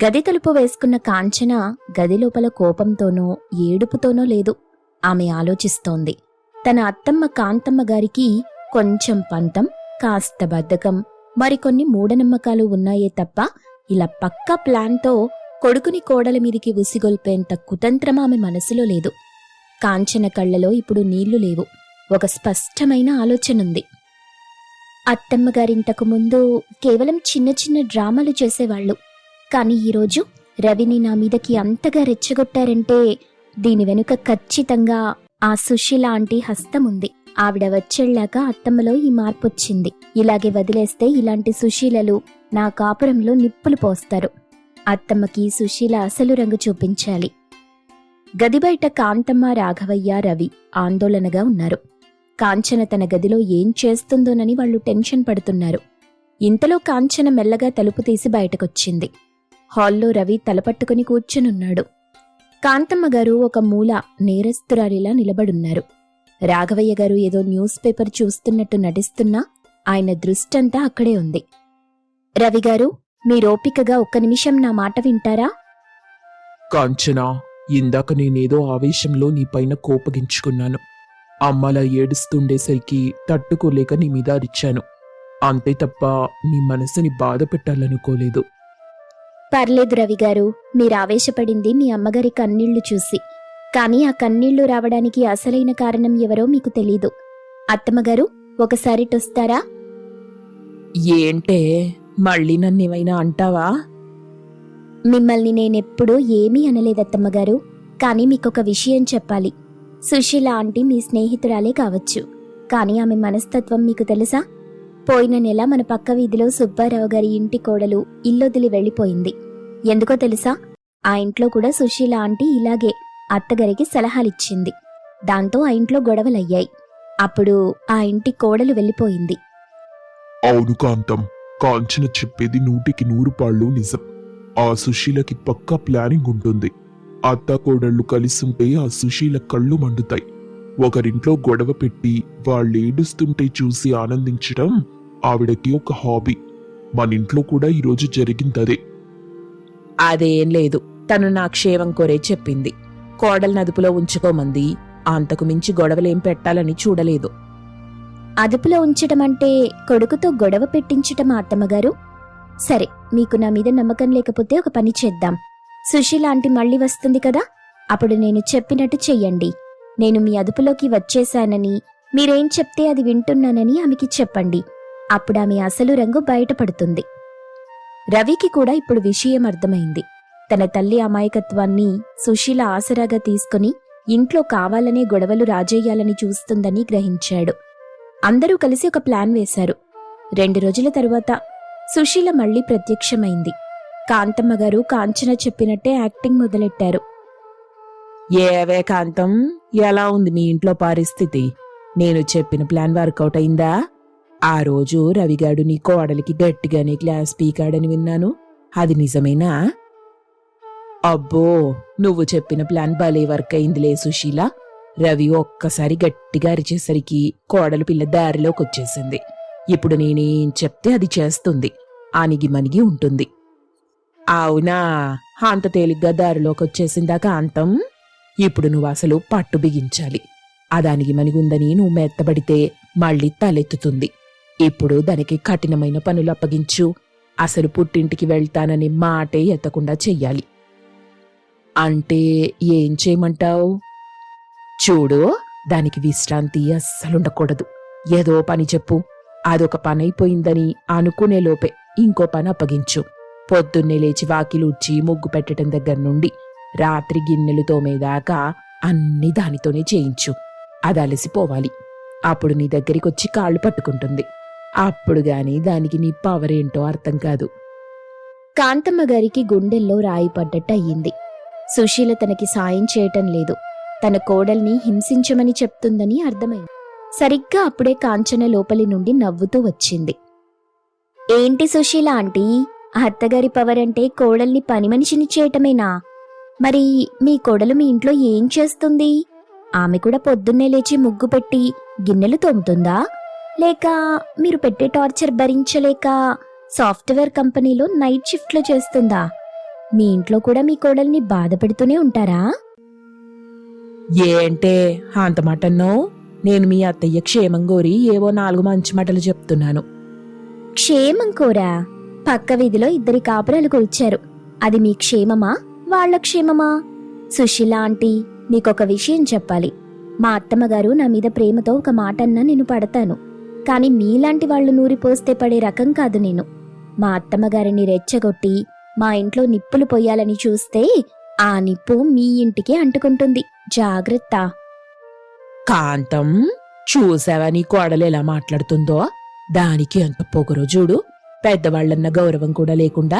గది తలుపు వేసుకున్న కాంచన గదిలోపల కోపంతోనో ఏడుపుతోనో లేదు. ఆమె ఆలోచిస్తోంది. తన అత్తమ్మ కాంతమ్మ గారికి కొంచెం పంతం, కాస్త బద్ధకం, మరికొన్ని మూఢనమ్మకాలు ఉన్నాయే తప్ప ఇలా పక్కా ప్లాన్తో కొడుకుని కోడల మీదికి ఉసిగొల్పేంత కుతంత్రం ఆమె మనసులో లేదు. కాంచన కళ్లలో ఇప్పుడు నీళ్లు లేవు. ఒక స్పష్టమైన ఆలోచనుంది. అత్తమ్మగారింతకు ముందు కేవలం చిన్న చిన్న డ్రామాలు చేసేవాళ్లు. కాని ఈరోజు రవిని నా మీదకి అంతగా రెచ్చగొట్టారంటే దీని వెనుక ఖచ్చితంగా ఆ సుశీల ఆంటీ హస్తముంది. ఆవిడ వచ్చేళ్లాక అత్తమ్మలో ఈ మార్పొచ్చింది. ఇలాగే వదిలేస్తే ఇలాంటి సుశీలలు నా కాపురంలో నిప్పులు పోస్తారు. అత్తమ్మకి సుశీల అసలు రంగు చూపించాలి. గది బయట కాంతమ్మ, రాఘవయ్య, రవి ఆందోళనగా ఉన్నారు. కాంచన తన గదిలో ఏం చేస్తుందోనని వాళ్లు టెన్షన్ పడుతున్నారు. ఇంతలో కాంచన మెల్లగా తలుపు తీసి బయటకొచ్చింది. హాల్లో రవి తలపట్టుకుని కూర్చునున్నాడు. కాంతమ్మ గారు ఒక మూల నేరస్తురాలిలా నిలబడున్నారు. రాఘవయ్య గారు ఏదో న్యూస్ పేపర్ చూస్తున్నట్టు నటిస్తున్నా ఆయన దృష్టంతా అక్కడే ఉంది. రవిగారు, మీరోపికగా ఒక్క నిమిషం నా మాట వింటారా? కాంచనా, ఇందాక నేనేదో ఆవేశంలో నీపైన కోపగించుకున్నాను. అమ్మలా ఏడుస్తుండేసరికి తట్టుకోలేక నీ మీద అరిచాను. అంతే తప్ప నీ మనసుని బాధ పెట్టాలనుకోలేదు. పర్లేదు రవిగారు, మీరావేశపడింది మీ అమ్మగారి కన్నీళ్లు చూసి. కానీ ఆ కన్నీళ్లు రావడానికి అసలైన కారణం ఎవరో మీకు తెలీదు. అత్తమ్మగారు ఒకసారి టొస్తారా? ఏంటే మళ్ళీ నన్నేమైనా అంటావా? మిమ్మల్ని నేనెప్పుడూ ఏమీ అనలేదత్తమ్మగారు. కానీ మీకొక విషయం చెప్పాలి. సుశీల ఆంటీ మీ స్నేహితురాలే కావచ్చు, కానీ ఆమె మనస్తత్వం మీకు తెలుసా? పోయిన నెల మన పక్క వీధిలో సుబ్బారావు గారి ఇంటి కోడలు ఇల్లొదిలి వెళ్ళిపోయింది. ఎందుకో తెలుసా? ఆ ఇంట్లో కూడా సుశీల ఆంటీ ఇలాగే అత్తగారికి సలహాలిచ్చింది. దాంతో ఆ ఇంట్లో గొడవలయ్యాయి. అప్పుడు ఆ ఇంటి కోడలు వెళ్ళిపోయింది. అవును కాంతం, కాంచన చెప్పేది 100% నిజం. ఆ సుశీలకి పక్కా ప్లానింగ్ ఉంటుంది. అత్త కోడళ్ళు కలిసుంటే ఆ సుశీల కళ్ళు మండుతాయి. ఒకరింట్లో గొడవ పెట్టి వాళ్ళేడుస్తుంటే చూసి ఆనందించడం ఆవిడకి ఒక హాబీ. మన ఇంట్లో కూడా ఈరోజు జరిగిందదే. అదేం లేదు, తను నా క్షేమం కోరే చెప్పింది. కోడల్ని అదుపులో ఉంచుకోమంది. అంతకు మించి గొడవలేం పెట్టాలని చూడలేదు. అదుపులో ఉంచటం అంటే కొడుకుతో గొడవ పెట్టించటం అత్తమ్మగారు? సరే, మీకు నా మీద నమ్మకం లేకపోతే ఒక పని చేద్దాం. సుశీల ఆంటీ మళ్ళీ వస్తుంది కదా, అప్పుడు నేను చెప్పినట్టు చెయ్యండి. నేను మీ అదుపులోకి వచ్చేశానని, మీరేం చెప్తే అది వింటున్నానని ఆమెకి చెప్పండి. అప్పుడు ఆమె అసలు రంగు బయటపడుతుంది. రవికి కూడా ఇప్పుడు విషయం అర్థమైంది. తన తల్లి అమాయకత్వాన్ని సుశీల ఆసరాగా తీసుకుని ఇంట్లో కావాలనే గొడవలు రాజేయాలని చూస్తుందని గ్రహించాడు. అందరూ కలిసి ఒక ప్లాన్ వేశారు. 2 రోజుల తరువాత సుశీల మళ్లీ ప్రత్యక్షమైంది. కాంతమ్మగారు కాంచన చెప్పినట్టే యాక్టింగ్ మొదలెట్టారు. ఏవే కాంతం, ఎలా ఉంది మీ ఇంట్లో పరిస్థితి? నేను చెప్పిన ప్లాన్ వర్కౌట్ అయిందా? ఆ రోజు రవిగాడు నీ కోడలికి గట్టిగానే క్లాస్ పీకాడని విన్నాను. అది నిజమేనా? అబ్బో, నువ్వు చెప్పిన ప్లాన్ భలే వర్క్ అయిందిలే సుశీల. రవి ఒక్కసారి గట్టిగా అరిచేసరికి కోడలు పిల్ల దారిలోకి వచ్చేసింది. ఇప్పుడు నేనేం చెప్తే అది చేస్తుంది. అణిగి మణిగి ఉంటుంది. అవునా, అంత తేలిగ్గా దారిలోకి వచ్చేసిందా కాంతం? ఇప్పుడు నువ్వు అసలు పట్టు బిగించాలి. అదానికి మణిగుందని నువ్వు మెత్తబడితే మళ్ళీ తలెత్తుతుంది. ఇప్పుడు దానికి కఠినమైన పనులు అప్పగించు. అసలు పుట్టింటికి వెళ్తానని మాటే ఎత్తకుండా చెయ్యాలి. అంటే ఏం చేయమంటావు? చూడు, దానికి విశ్రాంతి అస్సలుండకూడదు. ఏదో పని చెప్పు. అదొక పనైపోయిందని అనుకునే లోపే ఇంకో పని అప్పగించు. పొద్దున్నే లేచి వాకిలుడ్చి ముగ్గు పెట్టడం దగ్గర నుండి రాత్రి గిన్నెలు తోమేదాకా అన్నీ దానితోనే చేయించు. అది అలసిపోవాలి. అప్పుడు నీ దగ్గరికొచ్చి కాళ్ళు పట్టుకుంటుంది. అప్పుడు గాని దానికి నీ పవరేంటో అర్థం కాదు. కాంతమ్మ గారికి గుండెల్లో రాయి పడ్డట్టు అయ్యింది. సుశీల తనకి సాయం చేయటం లేదు, తన కోడల్ని హింసించమని చెప్తుందని అర్థమైంది. సరిగ్గా అప్పుడే కాంచన లోపలి నుండి నవ్వుతూ వచ్చింది. ఏంటి సుశీల ఆంటీ, అత్తగారి పవర్ అంటే కోడల్ని పని మనిషిని చేయటమేనా? మరి మీ కోడలు మీ ఇంట్లో ఏం చేస్తుంది? ఆమె కూడా పొద్దున్నే లేచి ముగ్గు పెట్టి గిన్నెలు తోముతుందా? లేక మీరు పెట్టే టార్చర్ భరించలేక సాఫ్ట్వేర్ కంపెనీలో నైట్ షిఫ్ట్లో చేస్తుందా? మీ ఇంట్లో కూడా మీ కోడల్ని బాధ పెడుతూనే ఉంటారా? ఏంటే అంత మాటన్నావు? నేను మీ అత్తయ్య క్షేమం కోరి ఏవో 4 మంచి మాటలు చెప్తున్నాను. క్షేమం కోరా? పక్క వీధిలో 2 కాపురాలు కూల్చారు. అది మీ క్షేమమా, వాళ్ళ క్షేమమా? సుశీల ఆంటీ, నీకొక విషయం చెప్పాలి. మా అత్తమ్మగారు నా మీద ప్రేమతో ఒక మాట అన్నా నేను పడతాను. కాని మీలాంటి వాళ్ళు నూరిపోస్తే పడే రకం కాదు నేను. మా అత్తమ్మగారిని రెచ్చగొట్టి మా ఇంట్లో నిప్పులు పొయ్యాలని చూస్తే ఆ నిప్పు మీ ఇంటికే అంటుకుంటుంది. జాగ్రత్త. కాంతం, చూసావా నీ కోడలు ఎలా మాట్లాడుతుందో? దానికి ఎంత పొగరో చూడు. పెద్దవాళ్లన్న గౌరవం కూడా లేకుండా.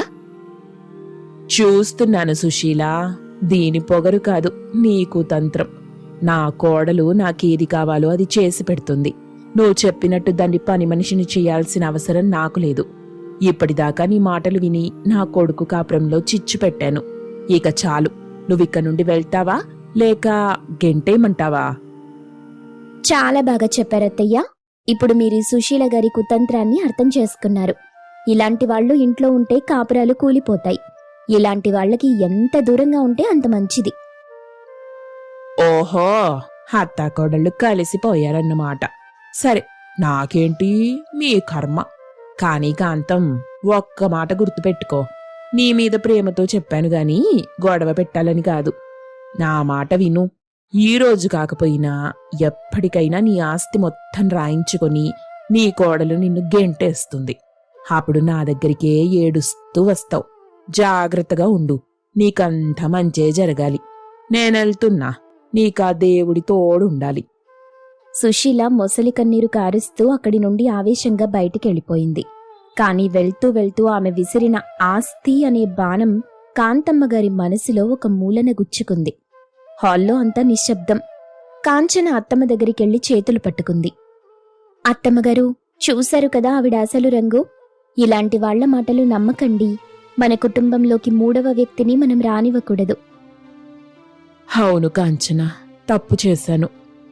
చూస్తున్నాను సుశీల, దీని పొగరు కాదు, నీకు తంత్రం. నా కోడలు నాకేది కావాలో అది చేసి పెడుతుంది. నువ్వు చెప్పినట్టు దాన్ని పని మనిషిని చేయాల్సిన అవసరం నాకు లేదు. ఇప్పటిదాకా నీ మాటలు విని నా కొడుకు కాపురంలో చిచ్చు పెట్టాను. ఇక చాలు. నువ్విక్క నుండి వెళ్తావా లేక గెంటేయమంటావా? చాలా బాగా చెప్పారత్తయ్య. ఇప్పుడు మీరు ఈ సుశీల గారి కుతంత్రాన్ని అర్థం చేసుకున్నారు. ఇలాంటి వాళ్ళు ఇంట్లో ఉంటే కాపురాలు కూలిపోతాయి. ఇలాంటి వాళ్ళకి ఎంత దూరంగా ఉంటే అంత మంచిది. ఓహో, అత్తాకోడళ్ళు కలిసిపోయారన్నమాట. సరే, నాకేంటి, మీ కర్మ. కానీ కాంతం, ఒక్క మాట గుర్తుపెట్టుకో. నీ మీద ప్రేమతో చెప్పాను గాని గొడవ పెట్టాలని కాదు. నా మాట విను. ఈ రోజు కాకపోయినా ఎప్పటికైనా నీ ఆస్తి మొత్తం రాయించుకొని నీ కోడలు నిన్ను గెంటేస్తుంది. అప్పుడు నా దగ్గరికే ఏడుస్తూ వస్తావు. జాగ్రత్తగా ఉండు. నీకంతా మంచే జరగాలి. నేనెళ్తున్నా. నీకా దేవుడి తోడుండాలి. సుశీల మొసలి కన్నీరు కారుస్తూ అక్కడి నుండి ఆవేశంగా బయటికెళ్ళిపోయింది. కాని వెళ్తూ వెళ్తూ ఆమె విసిరిన ఆస్తి అనే బాణం కాంతమ్మగారి మనసులో ఒక మూలన గుచ్చుకుంది. హాల్లో అంతా నిశ్శబ్దం. కాంచన అత్తమ్మ దగ్గరికెళ్లి చేతులు పట్టుకుంది. అత్తమ్మగారు, చూశారు కదా ఆవిడ అసలు రంగు. ఇలాంటి వాళ్ల మాటలు నమ్మకండి. మన కుటుంబంలోకి మూడవ వ్యక్తిని మనం రానివ్వకూడదు. అవును కాంచన, తప్పు చేశాను.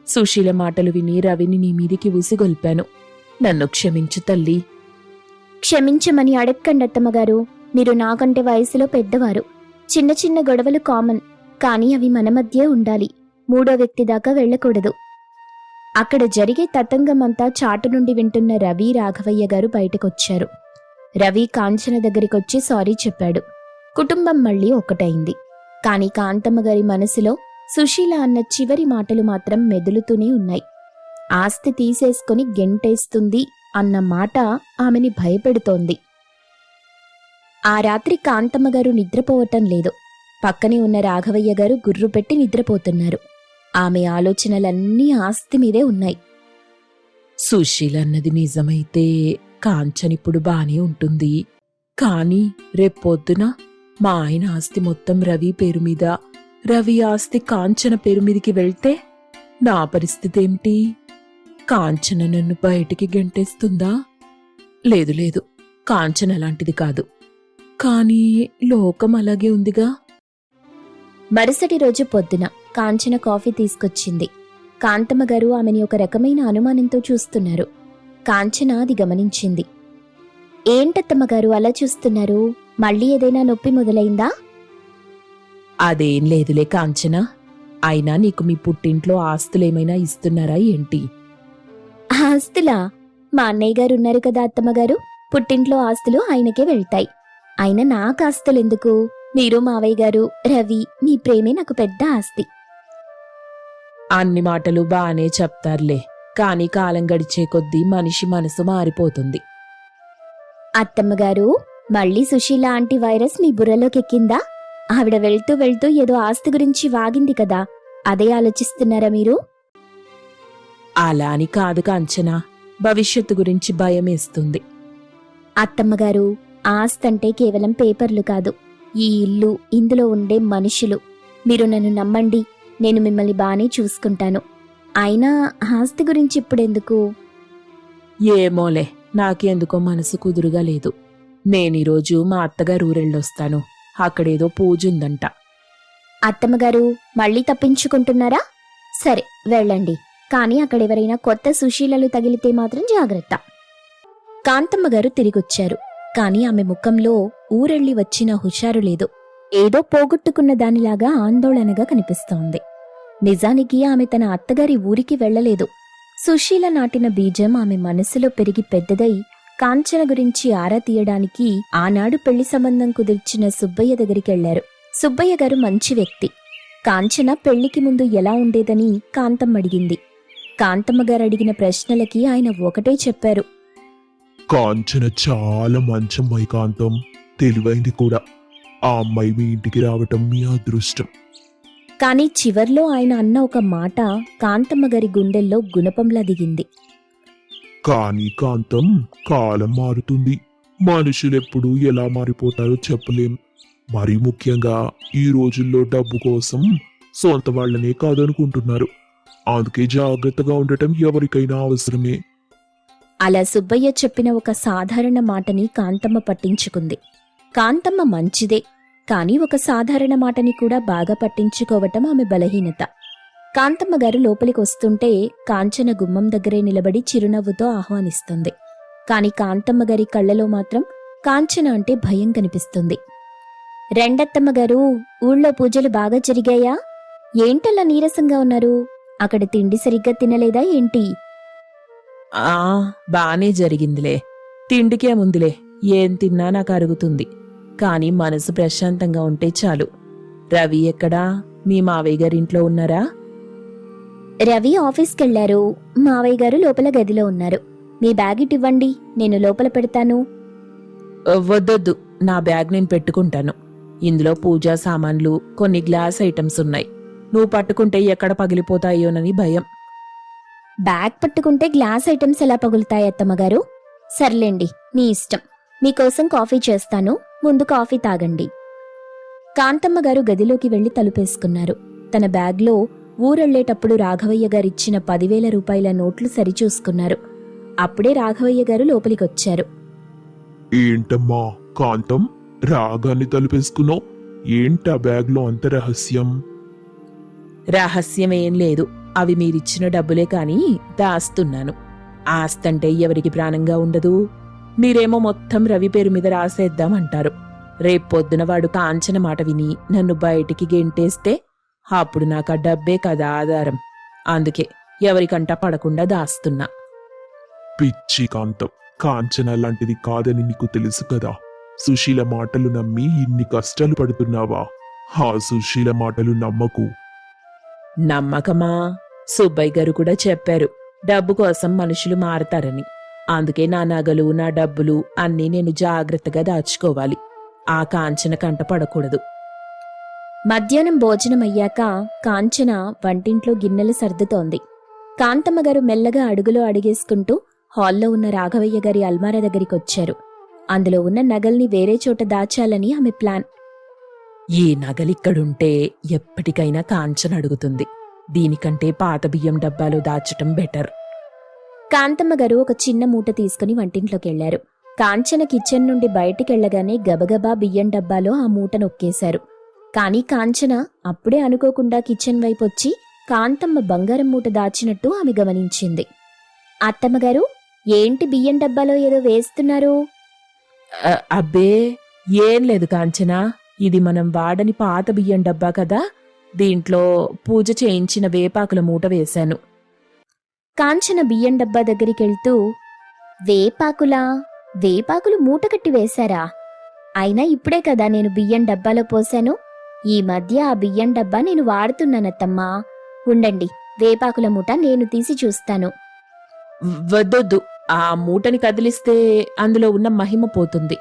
సుశీల మాటలు విని రవిని నీ మీదికి ఉసిగొల్పాను. నన్ను క్షమించు తల్లి. క్షమించమని అడక్కండి అత్తమ్మగారు. మీరు నాకంటే వయసులో పెద్దవారు. చిన్న చిన్న గొడవలు కామన్, కానీ అవి మన మధ్యే ఉండాలి. మూడో వ్యక్తి దాకా వెళ్లకూడదు. అక్కడ జరిగే తతంగమంతా చాటు నుండి వింటున్న రవి, రాఘవయ్య గారు బయటకొచ్చారు. రవి కాంచన దగ్గరికొచ్చి సారీ చెప్పాడు. కుటుంబం మళ్లీ ఒక్కటైంది. కాని కాంతమ్మగారి మనసులో సుశీల అన్న చివరి మాటలు మాత్రం మెదులుతూనే ఉన్నాయి. ఆస్తి తీసేసుకుని గెంటేస్తుంది అన్న మాట ఆమెని భయపెడుతోంది. ఆ రాత్రి కాంతమ్మగారు నిద్రపోవటం లేదు. పక్కనే ఉన్న రాఘవయ్య గారు గుర్రు పెట్టి నిద్రపోతున్నారు. ఆమె ఆలోచనలన్నీ ఆస్తి మీదే ఉన్నాయి. సుశీల అన్నది నిజమైతే కాంచనిప్పుడు బానే ఉంటుంది. కాని రేపొద్దున మా ఆయన ఆస్తి మొత్తం రవి పేరు మీద, రవి ఆస్తి కాంచన పేరు మీదికి వెళ్తే నా పరిస్థితేమిటి? కాంచన నన్ను బయటికి గెంటేస్తుందా? లేదు లేదు, కాంచన అలాంటిది కాదు. కాని లోకం అలాగే ఉందిగా. మరుసటి రోజు పొద్దున కాంచన కాఫీ తీసుకొచ్చింది. కాంతమ్మగారు ఆమెని ఒక రకమైన అనుమానంతో చూస్తున్నారు. కాంచన అది గమనించింది. ఏంటత్తమ్మగారు అలా చూస్తున్నారు? మళ్ళీ ఏదైనా నొప్పి మొదలైందా? అదేం లేదులే కాంచన. అయినా నీకు మీ పుట్టింట్లో ఆస్తులేమైనా ఇస్తున్నారా ఏంటి? ఆస్తులా? మా అన్నయ్య గారు ఉన్నారు కదా అత్తమ్మగారు. పుట్టింట్లో ఆస్తులు ఆయనకే వెళ్తాయి. అయినా నాకు ఆస్తులెందుకు? మీరు, మావయ్య గారు, రవి, మీ ప్రేమే నాకు పెద్ద ఆస్తి. అన్ని మాటలు బానే చెప్తారులే, కాని కాలం గడిచే కొద్దీ మనిషి మనసు మారిపోతుంది. అత్తమ్మగారు, మళ్ళీ సుశీల ఆంటీ వైరస్ మీ బుర్రలోకెక్కిందా? ఆవిడ వెళ్తూ వెళ్తూ ఏదో ఆస్తి గురించి వాగింది కదా, అదే ఆలోచిస్తున్నారా మీరు? అలా అని కాదు కాంచనా, భవిష్యత్తు గురించి భయమేస్తుంది. అత్తమ్మగారు, ఆస్తంటే కేవలం పేపర్లు కాదు, ఈ ఇల్లు, ఇందులో ఉండే మనుషులు. మీరు నన్ను నమ్మండి, నేను మిమ్మల్ని బానే చూసుకుంటాను. అయినా ఆస్తి గురించి ఇప్పుడెందుకు? ఏమోలే, నాకెందుకో మనసు కుదురుగా లేదు. నేనీరోజు మా అత్తగారు ఊరెళ్ళొస్తాను. అక్కడేదో పూజుందంట. అత్తమ్మగారు, మళ్ళీ తప్పించుకుంటున్నారా? సరే, వెళ్ళండి. కానీ అక్కడెవరైనా కొత్త సుశీలలు తగిలితే మాత్రం జాగ్రత్త. కాంతమ్మగారు తిరిగొచ్చారు. కాని ఆమె ముఖంలో ఊరెళ్ళి వచ్చిన హుషారు లేదు. ఏదో పోగొట్టుకున్న దానిలాగా ఆందోళనగా కనిపిస్తోంది. నిజానికి ఆమె తన అత్తగారి ఊరికి వెళ్లలేదు. సుశీల నాటిన బీజం ఆమె మనసులో పెరిగి పెద్దదై కాంచన గురించి ఆరా తీయడానికి ఆనాడు పెళ్లి సంబంధం కుదిర్చిన సుబ్బయ్య దగ్గరికెళ్లారు. సుబ్బయ్య గారు మంచి వ్యక్తి. కాంచన పెళ్లికి ముందు ఎలా ఉండేదని కాంతమ్మ అడిగింది. కాంతమ్మగారు అడిగిన ప్రశ్నలకి ఆయన ఒకటే చెప్పారు. కాంచన చాలా మంచి అమ్మాయి కాంతం, తెలివైంది కూడా. ఆ అమ్మాయి మీ ఇంటికి రావటం మీ అదృష్టం. కాని చివర్లో ఆయన అన్న ఒక మాట కాంతమ్మగారి గుండెల్లో గుణపంలా దిగింది. కానీ కాంతం, కాలం మారుతుంది. మనుషులెప్పుడు ఎలా మారిపోతారో చెప్పలేం. మరీ ముఖ్యంగా ఈ రోజుల్లో డబ్బు కోసం సొంత వాళ్ళనే కాదనుకుంటున్నారు. అందుకే జాగ్రత్తగా ఉండటం ఎవరికైనా అవసరమే. అలా సుబ్బయ్య చెప్పిన ఒక సాధారణ మాటని కాంతమ్మ పట్టించుకుంది. కాంతమ్మ మంచిదే, కాని ఒక సాధారణ మాటని కూడా బాగా పట్టించుకోవటం ఆమె బలహీనత. కాంతమ్మ గారు లోపలికొస్తుంటే కాంచన గుమ్మం దగ్గరే నిలబడి చిరునవ్వుతో ఆహ్వానిస్తుంది. కాని కాంతమ్మ గారి కళ్లలో మాత్రం కాంచన అంటే భయం కనిపిస్తుంది. రెండత్తమ్మ గారు, ఊళ్ళో పూజలు బాగా జరిగాయా? ఏంటలా నీరసంగా ఉన్నారు? అక్కడ తిండి సరిగ్గా తినలేదా ఏంటి? బానే జరిగిందిలే. తిండికేముందిలే, ఏం తిన్నా నాకు అరుగుతుంది. కాని మనసు ప్రశాంతంగా ఉంటే చాలు. రవి ఎక్కడా? మీ మావయ్య గారింట్లో ఉన్నారా? రవి ఆఫీస్కెళ్లారు. మావయ్య గారు లోపల గదిలో ఉన్నారు. మీ బ్యాగ్ ఇవ్వండి, నేను లోపల పెడతాను. వద్దొద్దు, నా బ్యాగ్ నేను పెట్టుకుంటాను. ఇందులో పూజా సామాన్లు, కొన్ని గ్లాస్ ఐటమ్స్ ఉన్నాయి. నువ్వు పట్టుకుంటే ఎక్కడ పగిలిపోతాయోనని భయం. బ్యాగ్ పట్టుకుంటే గ్లాస్ ఐటమ్స్ ఎలా పగులుతాయి అత్తమ్మగారు? సర్లేండి, మీ ఇష్టం. మీకోసం కాఫీ చేస్తాను, ముందు కాఫీ తాగండి. కాంతమ్మ గారు గదిలోకి వెళ్లి తలుపేసుకున్నారు. తన బ్యాగ్లో ఊరెళ్లేటప్పుడు రాఘవయ్య గారిచ్చిన 10,000 రూపాయల నోట్లు సరిచూసుకున్నారు. అప్పుడే రాఘవయ్య గారు లోపలికొచ్చారు. ఏంటమ్మా కాంతం, రాగాన్ని తలుపేసుకున్నావు? ఏంటా బ్యాగ్లో అంత రహస్యం? రహస్యమేం లేదు. అవి మీరిచ్చిన డబ్బులే కాని దాస్తున్నాను. ఆస్తంటే ఎవరికి ప్రాణంగా ఉండదు. మీరేమో మొత్తం రవి పేరు మీద రాసేద్దామంటారు. రేపొద్దున వాడు కాంచన మాట విని నన్ను బయటికి గెంటేస్తే అప్పుడు నాకు ఆ డబ్బే కదా ఆధారం. అందుకే ఎవరికంటా పడకుండా దాస్తున్నా. పిచ్చి కాంతం, కాంచన లాంటిది కాదని నీకు తెలుసు కదా. సుశీల మాటలు నమ్మి ఇన్ని కష్టాలు పడుతున్నావా? ఆ సుశీల మాటలు నమ్మకు. నమ్మకమా? సుబ్బయ్య గారు కూడా చెప్పారు, డబ్బు కోసం మనుషులు మారతారని. అందుకే నా నగలు, నా డబ్బులు అన్నీ నేను జాగ్రత్తగా దాచుకోవాలి. ఆ కాంచన కంట పడకూడదు. మధ్యాహ్నం భోజనం అయ్యాక కాంచన వంటింట్లో గిన్నెలు సర్దుతోంది. కాంతమ్మ గారు మెల్లగా అడుగులో అడిగేసుకుంటూ హాల్లో ఉన్న రాఘవయ్య గారి అల్మారా దగ్గరికొచ్చారు. అందులో ఉన్న నగల్ని వేరే చోట దాచాలని ఆమె ప్లాన్. ఈ నగలిక్కడుంటే ఎప్పటికైనా కాంచన అడుగుతుంది. దీనికంటే పాత బియ్యం డబ్బాలో దాచటం బెటర్. కాంతమ్మ గారు ఒక చిన్న మూట తీసుకుని వంటింట్లోకెళ్లారు. కాంచన కిచెన్ నుండి బయటికెళ్లగానే గబగబా బియ్యం డబ్బాలో ఆ మూట నొక్కేశారు. కాని కాంచన అప్పుడే అనుకోకుండా కిచెన్ వైపొచ్చి కాంతమ్మ బంగారం మూట దాచినట్టు ఆమె గమనించింది. అత్తమ్మగారు, ఏంటి బియ్యం డబ్బాలో ఏదో వేస్తున్నారు? అబ్బే ఏం లేదు కాంచనా, ఇది మనం వాడని పాత బియ్యం డబ్బా కదా, దీంట్లో పూజ చేయించిన వేపాకుల మూట వేశాను. కాంచన బియ్యం డబ్బా దగ్గరికెళ్తూ, వేపాకులా? వేపాకులు మూట కట్టి వేశారా? అయినా ఇప్పుడే కదా నేను బియ్యం డబ్బాలో పోశాను. ఈ మధ్య ఆ బియ్యం డబ్బా నేను వాడుతున్నానత్తమ్మా. ఉండండి, వేపాకుల మూట నేను తీసి చూస్తాను. వద్దొద్దు, ఆ మూటని కదిలిస్తే అందులో ఉన్న మహిమ పోతుంది.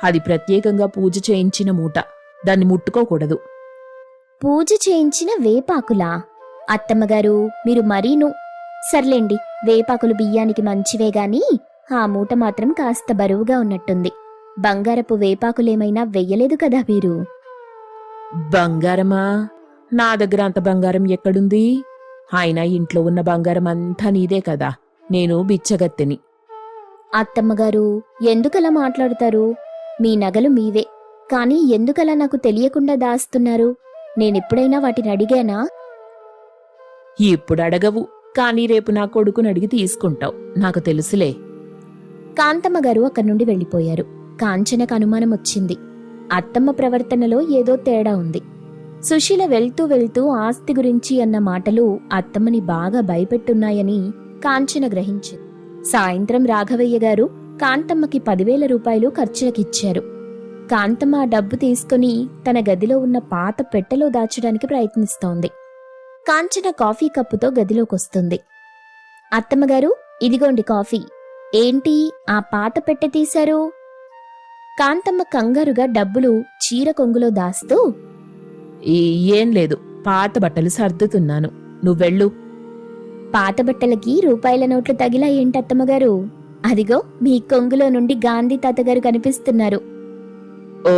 అది ప్రత్యేకంగా పూజ చేయించిన మూట, దాన్ని ముట్టుకోకూడదు. పూజ చేయించిన వేపాకులా? అత్తమ్మగారు, మీరు మరీను. సర్లేండి, వేపాకులు బియ్యానికి మంచివే గాని ఆ మూట మాత్రం కాస్త బరువుగా ఉన్నట్టుంది. బంగారపు వేపాకులేమైనా వెయ్యలేదు కదా మీరు? బంగారమా? నా దగ్గర అంత బంగారం ఎక్కడుంది? అయినా ఇంట్లో ఉన్న బంగారం అంతా నీదే కదా, నేను బిచ్చగత్తెని. అత్తమ్మగారు, ఎందుకలా మాట్లాడతారు? మీ నగలు మీవే, కానీ ఎందుకలా నాకు తెలియకుండా దాస్తున్నారు? నేనెప్పుడైనా వాటిని అడిగానా? ఇప్పుడు అడగవు, కానీ రేపు నా కొడుకుని అడిగి తీసుకుంటావు, నాకు తెలుసులే. కాంతమ్మ గారు అక్కడి నుండి వెళ్లిపోయారు. కాంచనకు అనుమానం వచ్చింది. అత్తమ్మ ప్రవర్తనలో ఏదో తేడా ఉంది. సుశీల వెళ్తూ వెళ్తూ ఆస్తి గురించి అన్న మాటలు అత్తమ్మని బాగా భయపెట్టున్నాయని కాంచన గ్రహించింది. సాయంత్రం రాఘవయ్య గారు కాంతమ్మకి 10,000 రూపాయలు ఖర్చులకిచ్చారు. కాంతమ్మ ఆ డబ్బు తీసుకుని తన గదిలో ఉన్న పాత పెట్టెలో దాచడానికి ప్రయత్నిస్తోంది. కాంచన కాఫీ కప్పుతో గదిలోకొస్తుంది. అత్తమ్మగారు, ఇదిగోండి కాఫీ. ఏంటి ఆ పాత పెట్టె తీశారు? కాంతమ్మ కంగారుగా డబ్బులు చీర కొంగులో దాస్తూ, ఏం లేదు, పాత బట్టలు సర్దుతున్నాను, నువ్వెళ్ళు. పాత బట్టలకి రూపాయల నోట్లు తగిలా ఏంటత్తమ్మగారు? అదిగో మీ కొంగులో నుండి గాంధీ తాతగారు కనిపిస్తున్నారు. ఓ,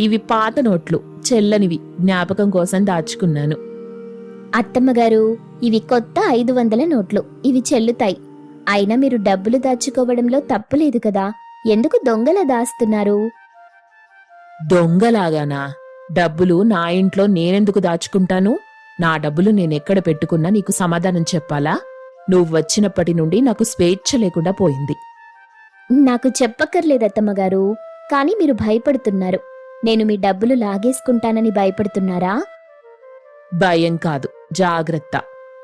ఇవి పాత నోట్లు, చెల్లనివి, జ్ఞాపకం కోసం దాచుకున్నాను. అత్తమ్మగారు, ఇవి కొత్త 500 నోట్లు, ఇవి చెల్లుతాయి. అయినా మీరు డబ్బులు దాచుకోవడంలో తప్పులేదు కదా, ఎందుకు దొంగలా దాస్తున్నారు? దొంగలాగానా? డబ్బులు నా ఇంట్లో నేనెందుకు దాచుకుంటాను? నా డబ్బులు నేనెక్కడ పెట్టుకున్నా నీకు సమాధానం చెప్పాలా? నువ్వు వచ్చినప్పటి నుండి నాకు స్వేచ్ఛ లేకుండా పోయింది. నాకు చెప్పక్కర్లేదత్తమ్మగారు, కానీ మీరు భయపడుతున్నారు. నేను మీ డబ్బులు లాగేసుకుంటానని భయపడుతున్నారా? భయం కాదు, జాగ్రత్త.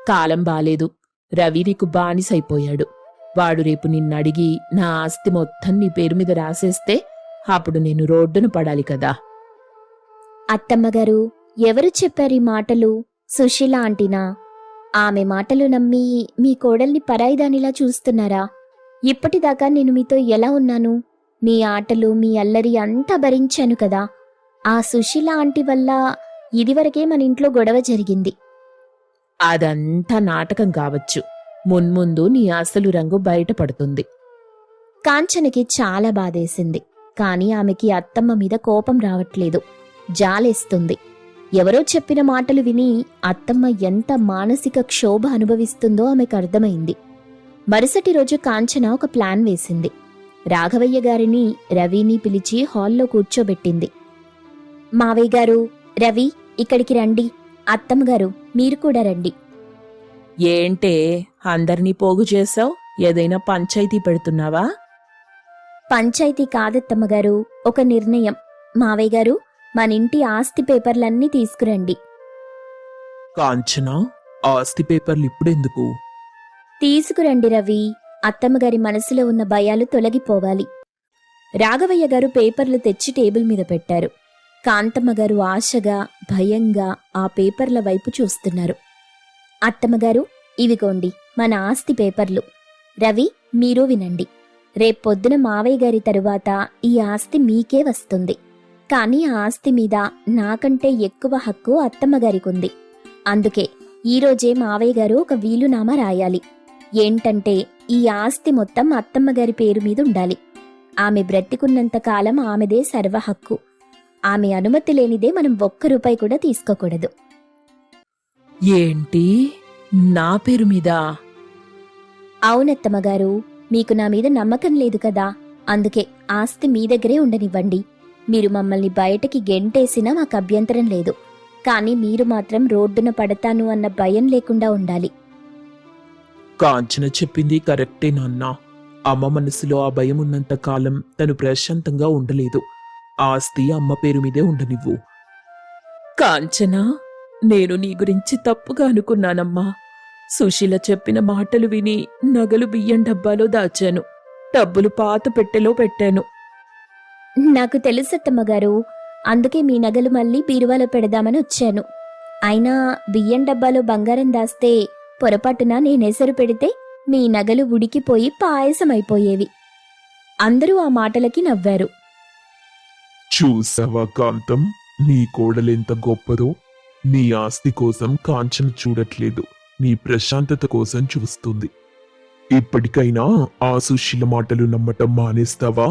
కాలం బాలేదు. రవి నీకు బానిసైపోయాడు. వాడు రేపు నిన్నడిగి నా ఆస్తి మొత్తం నీ పేరు మీద రాసేస్తే అప్పుడు నేను రోడ్డున పడాలి కదా. అత్తమ్మగారు, ఎవరు చెప్పారు ఈ మాటలు? సుశీల ఆంటీనా? ఆమె మాటలు నమ్మి మీ కోడల్ని పరాయిదానిలా చూస్తున్నారా? ఇప్పటిదాకా నేను మీతో ఎలా ఉన్నాను? మీ ఆటలు మీ అల్లరి అంతా భరించాను కదా. ఆ సుశీల ఆంటీ వల్ల ఇదివరకే మన ఇంట్లో గొడవ జరిగింది. అదంతా నాటకం కావచ్చు. మున్ముందు నీ అసలు రంగు బయటపడుతుంది. కాంచనకి చాలా బాధేసింది. కాని ఆమెకి అత్తమ్మ మీద కోపం రావట్లేదు, జాలేస్తుంది. ఎవరో చెప్పిన మాటలు విని అత్తమ్మ ఎంత మానసిక క్షోభ అనుభవిస్తుందో ఆమెకు అర్థమైంది. మరుసటి రోజు కాంచన ఒక ప్లాన్ వేసింది. రాఘవయ్య గారిని, రవిని పిలిచి హాల్లో కూర్చోబెట్టింది. మావయ్య గారు, రవి ఇక్కడికి రండి. అత్తమ్మగారు మీరు కూడా రండి. ఏంటే అందర్నీ పోగు చేసావు? ఏదైనా పంచాయితీ పెడుతున్నావా? పంచాయితీ కాదత్తమ్మగారు, ఒక నిర్ణయం. మావయ్య గారు, మనింటి ఆస్తి పేపర్లన్నీ తీసుకురండి. కాంచనా, ఆస్తి పేపర్లు ఇప్పుడెందుకు? తీసుకురండి రవి. అత్తమ్మగారి మనసులో ఉన్న భయాలు తొలగిపోవాలి. రాఘవయ్య గారు పేపర్లు తెచ్చి టేబుల్ మీద పెట్టారు. కాంతమ్మగారు ఆశగా, భయంగా ఆ పేపర్ల వైపు చూస్తున్నారు. అత్తమ్మగారు, ఇవిగోండి మన ఆస్తి పేపర్లు. రవి, మీరు వినండి. రేపొద్దున మావయ్య గారి తరువాత ఈ ఆస్తి మీకే వస్తుంది. కానీ ఆ ఆస్తి మీద నాకంటే ఎక్కువ హక్కు అత్తమ్మగారికుంది. అందుకే ఈరోజే మావయ్య గారు ఒక వీలునామా రాయాలి. ఏంటంటే ఈ ఆస్తి మొత్తం అత్తమ్మగారి పేరు మీద ఉండాలి. ఆమె బ్రతికున్నంత కాలం ఆమెదే సర్వహక్కు. ఆమె అనుమతి లేనిదే మనం ఒక్క రూపాయి కూడా తీసుకోకూడదు. ఏంటి, నా పేరు మీద? అవునత్తమ్మగారు, మీకు నా మీద నమ్మకం లేదు కదా, అందుకే ఆస్తి మీ దగ్గరే ఉండనివ్వండి. మీరు మమ్మల్ని బయటకి గెంటేసినా మాకు అభ్యంతరం లేదు. కానీ మీరు మాత్రం రోడ్డున పడతాను అన్న భయం లేకుండా ఉండాలి. కాంచన చెప్పింది కరెక్టే నాన్నా. అమ్మ మనసులో ఆ భయం ఉన్నంత కాలం తను ప్రశాంతంగా ఉండలేదు. ఆస్తి అమ్మ పేరు మీదే ఉండనివ్వు. కాంచనా, నేను నీ గురించి తప్పుగా అనుకున్నానమ్మా. సుశీల చెప్పిన మాటలు విని నగలు బియ్యం డబ్బాలో దాచాను, డబ్బులు పాత పెట్టెలో పెట్టాను. నాకు తెలుసత్తమ్మగారు, అందుకే మీ నగలు మళ్ళీ బీరువాలో పెడదామని వచ్చాను. అయినా బియ్యం డబ్బాలో బంగారం దాస్తే పొరపాటున నేనెసరు పెడితే మీ నగలు ఉడికిపోయి పాయసమైపోయేవి. అందరూ ఆ మాటలకి నవ్వారు. చూసావా కాంతం, నీ కోడలెంత గొప్పదో. నీ ఆస్తి కోసం కాంచన చూడట్లేదు, నీ ప్రశాంతత కోసం చూస్తుంది. ఇప్పటికైనా ఆ సుశీల మాటలు నమ్మటం మానేస్తావా?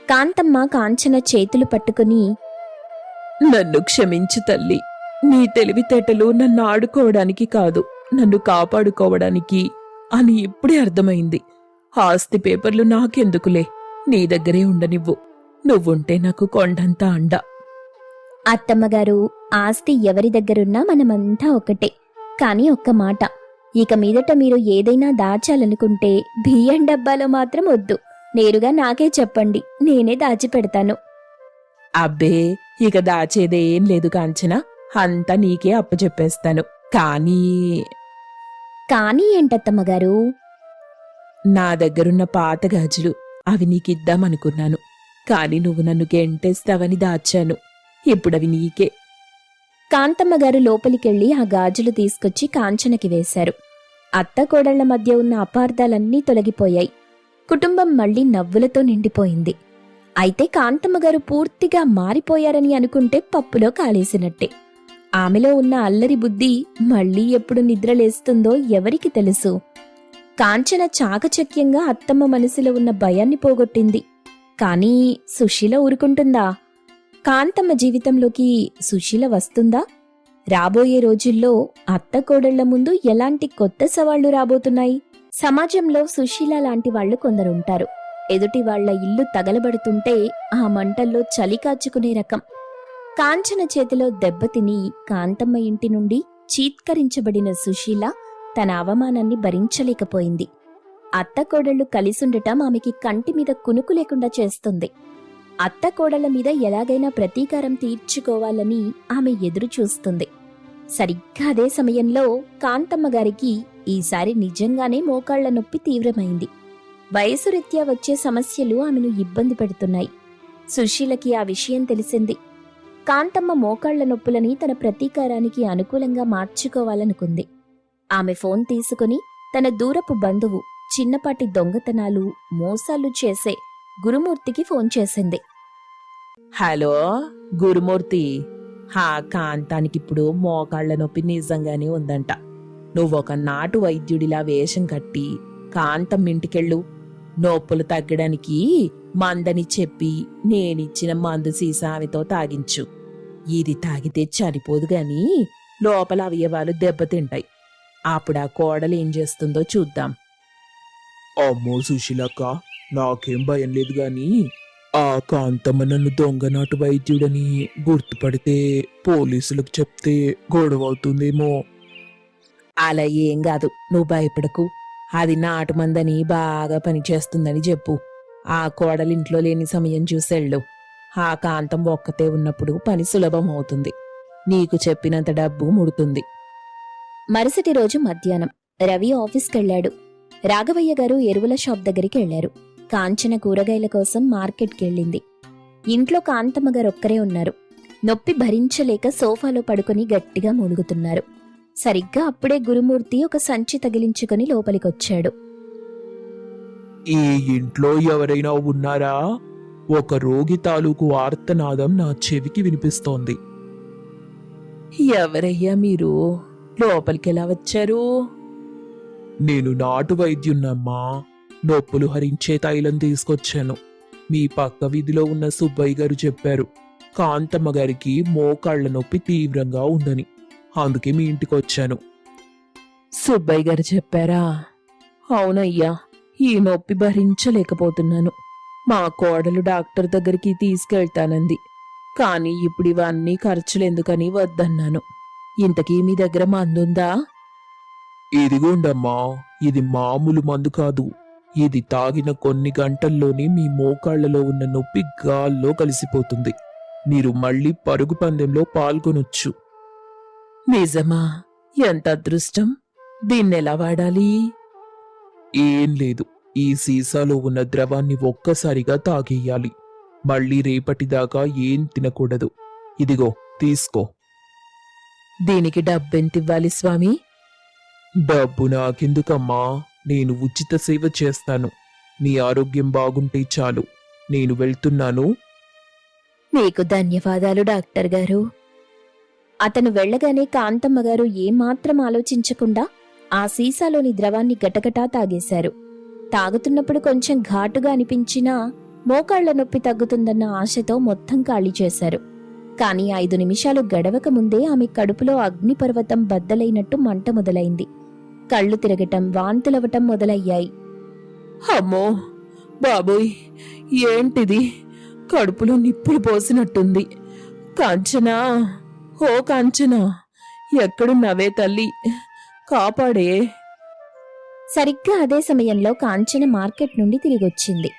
కాంతమ్మ కాంచన చేతులు పట్టుకుని, నన్ను క్షమించు తల్లి. నీ తెలివితేటలు నన్ను ఆడుకోవడానికి కాదు, నన్ను కాపాడుకోవడానికి అని ఇప్పుడే అర్థమైంది. ఆస్తి పేపర్లు నాకెందుకులే, నీ దగ్గరే ఉండనివ్వు. నువ్వుంటే నాకు కొండంత అండ. అత్తమ్మగారు, ఆస్తి ఎవరి దగ్గరున్నా మనమంతా ఒకటే. కాని ఒక్క మాట, ఇక మీదట మీరు ఏదైనా దాచాలనుకుంటే బియ్యం డబ్బాలో మాత్రం వద్దు. నేరుగా నాకే చెప్పండి, నేనే దాచిపెడతాను. అబ్బే, ఇక దాచేదేం లేదు కాంచన, అంతా నీకే అప్పచెప్పేస్తాను. కానీ ఏంటత్తమ్మగారు? నా దగ్గరున్న పాత గాజులు, అవి నీకిద్దామనుకున్నాను. కాని నువ్వు నన్ను గెంటేస్తావని దాచాను. ఇప్పుడవి నీకే. కాంతమ్మగారు లోపలికెళ్లి ఆ గాజులు తీసుకొచ్చి కాంచనకి వేశారు. అత్త కోడళ్ల మధ్య ఉన్న అపార్థాలన్నీ తొలగిపోయాయి. కుటుంబం మళ్లీ నవ్వులతో నిండిపోయింది. అయితే కాంతమ్మగారు పూర్తిగా మారిపోయారని అనుకుంటే పప్పులో కాలేసినట్టే. ఆమెలో ఉన్న అల్లరి బుద్ధి మళ్లీ ఎప్పుడు నిద్రలేస్తుందో ఎవరికి తెలుసు. కాంచన చాకచక్యంగా అత్తమ్మ మనసులో ఉన్న భయాన్ని పోగొట్టింది. కానీ సుశీల ఊరుకుంటుందా? కాంతమ్మ జీవితంలోకి సుశీల వస్తుందా? రాబోయే రోజుల్లో అత్త కోడళ్ల ముందు ఎలాంటి కొత్త సవాళ్లు రాబోతున్నాయి? సమాజంలో సుశీల లాంటి వాళ్లు కొందరుంటారు. ఎదుటి వాళ్ల ఇల్లు తగలబడుతుంటే ఆ మంటల్లో చలి కాచుకునే రకం. కాంచన చేతిలో దెబ్బతిని కాంతమ్మ ఇంటి నుండి చీత్కరించబడిన సుశీల తన అవమానాన్ని భరించలేకపోయింది. అత్త కోడళ్లు కలిసుండటం ఆమెకి కంటి మీద కునుకు లేకుండా చేస్తుంది. అత్త కోడళ్ల మీద ఎలాగైనా ప్రతీకారం తీర్చుకోవాలని ఆమె ఎదురు చూస్తుంది. సరిగ్గా అదే సమయంలో కాంతమ్మ గారికి ఈసారి నిజంగానే మోకాళ్ల నొప్పి తీవ్రమైంది. వయసు రీత్యా వచ్చే సమస్యలు ఆమెను ఇబ్బంది పెడుతున్నాయి. సుశీలకి ఆ విషయం తెలిసింది. కాంతమ్మ మోకాళ్ల నొప్పులని తన ప్రతీకారానికి అనుకూలంగా మార్చుకోవాలనుకుంది. ఆమె ఫోన్ తీసుకుని తన దూరపు బంధువు చిన్నపాటి దొంగతనాలు మోసాలు చేసే గురుమూర్తికి ఫోన్ చేసింది. హలో గురుమూర్తి, కాంతానికిప్పుడు మోకాళ్ల నొప్పి నిజంగానే ఉందంట. నువ్వొక నాటు వైద్యుడిలా వేషం కట్టి కాంతం ఇంటికెళ్ళు. నొప్పులు తగ్గడానికి మందని చెప్పి నేనిచ్చిన మందు సీసా ఆమెతో తాగించు. ఇది తాగితే చనిపోదు గాని లోపల అవయవాలు దెబ్బతింటాయి. అప్పుడు ఆ కోడలు ఏం చేస్తుందో చూద్దాం. అమ్మో సుశీలక్క, నాకేం భయం లేదు గాని ఆ కాంతమ్మ నన్ను దొంగనాటు వైద్యుడని గుర్తుపడితే పోలీసులకు చెప్తే గొడవ అవుతుందేమో. అలా ఏం కాదు, నువ్వు భయపడకు. అది నాటు మందని బాగా పనిచేస్తుందని చెప్పు. ఆ కోడలు ఇంట్లో లేని సమయం చూసెళ్ళు. ఆ కాంతం ఒక్కతే ఉన్నప్పుడు పని సులభం అవుతుంది. నీకు చెప్పినంత డబ్బు ముడుతుంది. మరుసటి రోజు మధ్యాహ్నం రవి ఆఫీస్కెళ్లాడు. రాఘవయ్య గారు ఎరువుల షాప్ దగ్గరికి వెళ్లారు. కాంచన కూరగాయల కోసం మార్కెట్కెళ్ళింది. ఇంట్లో కాంతమ్మ గారు ఒక్కరే ఉన్నారు. నొప్పి భరించలేక సోఫాలో పడుకుని గట్టిగా మూలుగుతున్నారు. సరిగ్గా అప్పుడే గురుమూర్తి ఒక సంచి తగిలించుకుని లోపలికొచ్చాడు. ఈ ఇంట్లో ఎవరైనా ఉన్నారా? ఒక రోగి తాలూకు ఆర్తనాదం నా చెవికి వినిపిస్తోంది. ఎవరయ్యా మీరు? లోపలికెలా వచ్చారు? నేను నాటు వైద్యున్నమ్మా. నొప్పులు హరించే తైలం తీసుకొచ్చాను. మీ పక్క వీధిలో ఉన్న సుబ్బయ్య గారు చెప్పారు కాంతమ్మ గారికి మోకాళ్ల నొప్పి తీవ్రంగా ఉందని. అందుకే మీ ఇంటికొచ్చాను. సుబ్బయ్య గారు చెప్పారా? అవునయ్యా, ఈ నొప్పి భరించలేకపోతున్నాను. మా కోడలు డాక్టర్ దగ్గరికి తీసుకెళ్తానంది. కానీ ఇప్పుడు ఇవన్నీ ఖర్చులెందుకని వద్దన్నాను. ఇంతకీ మీ దగ్గర మందుందా? ఇదిగోండమ్మా, ఇది మామూలు మందు కాదు. ఇది తాగిన కొన్ని గంటల్లోనే మీ మోకాళ్లలో ఉన్న నొప్పి గాల్లో కలిసిపోతుంది. మీరు మళ్ళీ పరుగు పందెంలో పాల్గొనొచ్చు. నిజమా? ఎంత అదృష్టం! దీన్నెలా వాడాలి? ఏం లేదు, ఈ సీసాలో ఉన్న ద్రవాన్ని ఒక్కసారిగా తాగేయాలి. మళ్ళీ రేపటిదాకా ఏం తినకూడదు. ఇదిగో తీసుకో. దీనికి డబ్బెంతివ్వాలి స్వామి? డబ్బు నాకెందుకమ్మా, నేను ఉచిత సేవ చేస్తాను. నీ ఆరోగ్యం బాగుంటే చాలు. నేను వెళ్తున్నాను. మీకు ధన్యవాదాలు డాక్టర్ గారు. అతను వెళ్లగానే కాంతమ్మ గారు ఏమాత్రం ఆలోచించకుండా ఆ సీసాలోని ద్రవాన్ని గటగటా తాగేశారు. తాగుతున్నప్పుడు కొంచెం ఘాటుగా అనిపించినా మోకాళ్ల నొప్పి తగ్గుతుందన్న ఆశతో మొత్తం ఖాళీ చేశారు. కానీ 5 నిమిషాలు గడవక ముందే ఆమె కడుపులో అగ్నిపర్వతం బద్దలైనట్టు మంట మొదలైంది. కళ్ళు తిరగటం, వాంతులవటం మొదలయ్యాయి. అమ్మో బాబోయ్, ఏంటిది? కడుపులో నిప్పులు పోసినట్టుంది. కాంచనా, ఓ కాంచనా, ఎక్కడున్నావే తల్లి? కాపాడే. సరిగ్గా అదే సమయంలో కాంచన మార్కెట్ నుండి తిరిగొచ్చింది.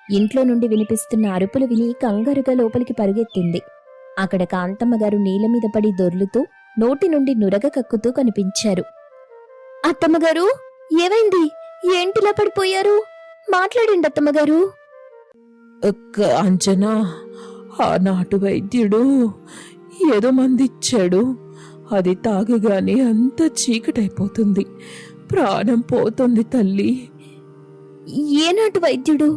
ఇంట్లో నుండి వినిపిస్తున్న అరుపులు విని కంగారుగా లోపలికి పరుగెత్తింది. అక్కడ కాంతమ్మ గారు నీళ్ల మీద పడి దొర్లుతూ నోటి నుండి నురగ కక్కుతూ కనిపించారు. అత్తమ్మగారు, ఏమైంది? ఏంటిలా పడిపోయారు? మాట్లాడండి అత్తమ్మగారు. కాంచనా, ఆ నాటు వైద్యుడు ఏదో మందిచ్చాడు. అది తాగగానే అంత చీకటైపోతుంది. ప్రాణం పోతుంది తల్లి. ఏ నాటు వైద్యుడు?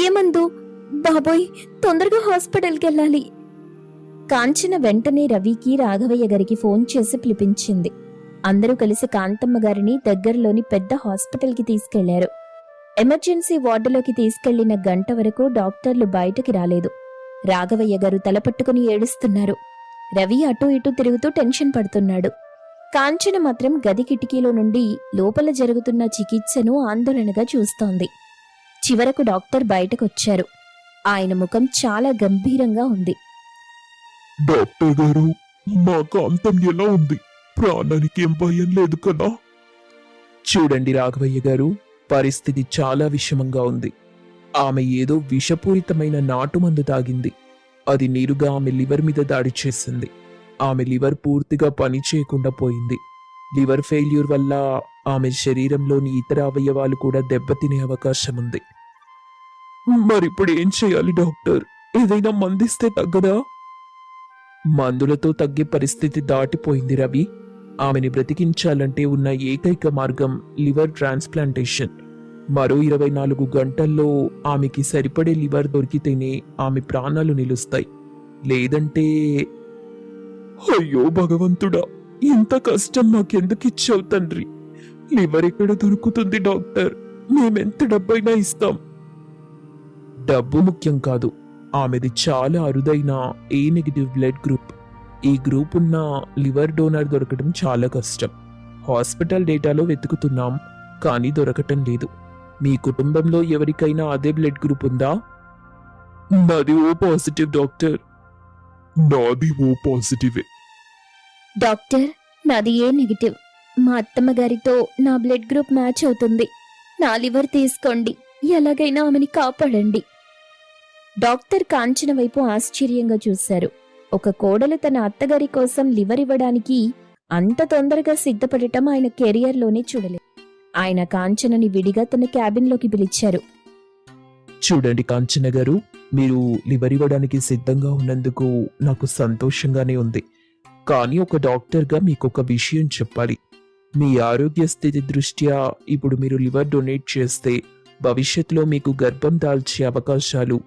ఏమందు? బాబోయ్, తొందరగా హాస్పిటల్కి వెళ్ళాలి. కాంచన వెంటనే రవికి, రాఘవయ్య గారికి ఫోన్ చేసి పిలిపించింది. అందరూ కలిసి కాంతమ్మ గారిని దగ్గరలోని పెద్ద హాస్పిటల్కి తీసుకెళ్లారు. ఎమర్జెన్సీ వార్డులోకి తీసుకెళ్లిన గంట వరకు డాక్టర్లు బయటకి రాలేదు. రాఘవయ్య గారు తలపట్టుకుని ఏడుస్తున్నారు. రవి అటూ ఇటూ తిరుగుతూ టెన్షన్ పడుతున్నాడు. కాంచన మాత్రం గది కిటికీలో నుండి లోపల జరుగుతున్న చికిత్సను ఆందోళనగా చూస్తోంది. చివరకు డాక్టర్ బయటకొచ్చారు. ఆయన ముఖం చాలా గంభీరంగా ఉంది. డాక్టర్ గారు, మా కాంతం ఎలా ఉంది? ప్రాణానికి ఏం భయం లేదు కదా? చూడండి రాఘవయ్య గారు, పరిస్థితి చాలా విషమంగా ఉంది. ఆమె ఏదో విషపూరితమైన నాటుమందు తాగింది. అది నేరుగా ఆమె లివర్ మీద దాడి చేసింది. ఆమె లివర్ పూర్తిగా పని చేయకుండా పోయింది. లివర్ ఫెయిల్యూర్ వల్ల ఆమె శరీరంలోని ఇతర అవయవాలు కూడా దెబ్బతినే అవకాశం ఉంది. మరిప్పుడు ఏం చేయాలి డాక్టర్? ఏదైనా మందిస్తే తగ్గదా? మందులతో తగ్గే పరిస్థితి దాటిపోయింది రవి. ఆమెని బ్రతికించాలంటే ఉన్న ఏకైక మార్గం లివర్ ట్రాన్స్ప్లాంటేషన్. మరో 24 గంటల్లో ఆమెకి సరిపడే లివర్ దొరికితేనే ఆమె ప్రాణాలు నిలుస్తాయి. లేదంటే... అయ్యో భగవంతుడా, ఇంత కష్టం మాకెందుకు ఇచ్చావు తండ్రి? లివర్ ఎక్కడ దొరుకుతుంది డాక్టర్? మేమెంత డబ్బైనా ఇస్తాం. డబ్బు ముఖ్యం కాదు. ఆమెది చాలా అరుదైన ఏ నెగిటివ్ బ్లడ్ గ్రూప్. ఈ గ్రూప్ ఉన్న లివర్ డోనర్ దొరకడం చాలా కష్టం. హాస్పిటల్ డేటాలో వెతుకుతున్నాం, కానీ దొరకటం లేదు. మీ కుటుంబంలో ఎవరికైనా అదే బ్లడ్ గ్రూప్ ఉందా? నాది ఓ పాజిటివ్ డాక్టర్. నాది ఓ పాజిటివే. డాక్టర్, నాది ఏ నెగిటివ్. మా అత్తమ్మ గారితో నా బ్లడ్ గ్రూప్ మ్యాచ్ అవుతుంది. నా లివర్ తీసుకోండి, ఎలాగైనా ఆమెని కాపాడండి. డాక్టర్ కాంచన వైపు ఆశ్చర్యంగా చూశారు. ఒక కోడలు తన అత్తగారి కోసం లివర్ ఇవ్వడానికి అంత తొందరగా సిద్ధపడటం ఆయన కెరియర్లోనే చూడలేదు. ఆయన కాంచనని విడిగా తన క్యాబిన్లోకి పిలిచారు. చూడండి కాంచన గారు, మీరు లివర్ ఇవ్వడానికి సిద్ధంగా ఉన్నందుకు నాకు సంతోషంగానే ఉంది. కానీ ఒక డాక్టర్గా మీకు ఒక విషయం చెప్పాలి. మీ ఆరోగ్య స్థితి దృష్ట్యా ఇప్పుడు మీరు లివర్ డొనేట్ చేస్తే భవిష్యత్తులో మీకు గర్భం దాల్చే అవకాశాలు,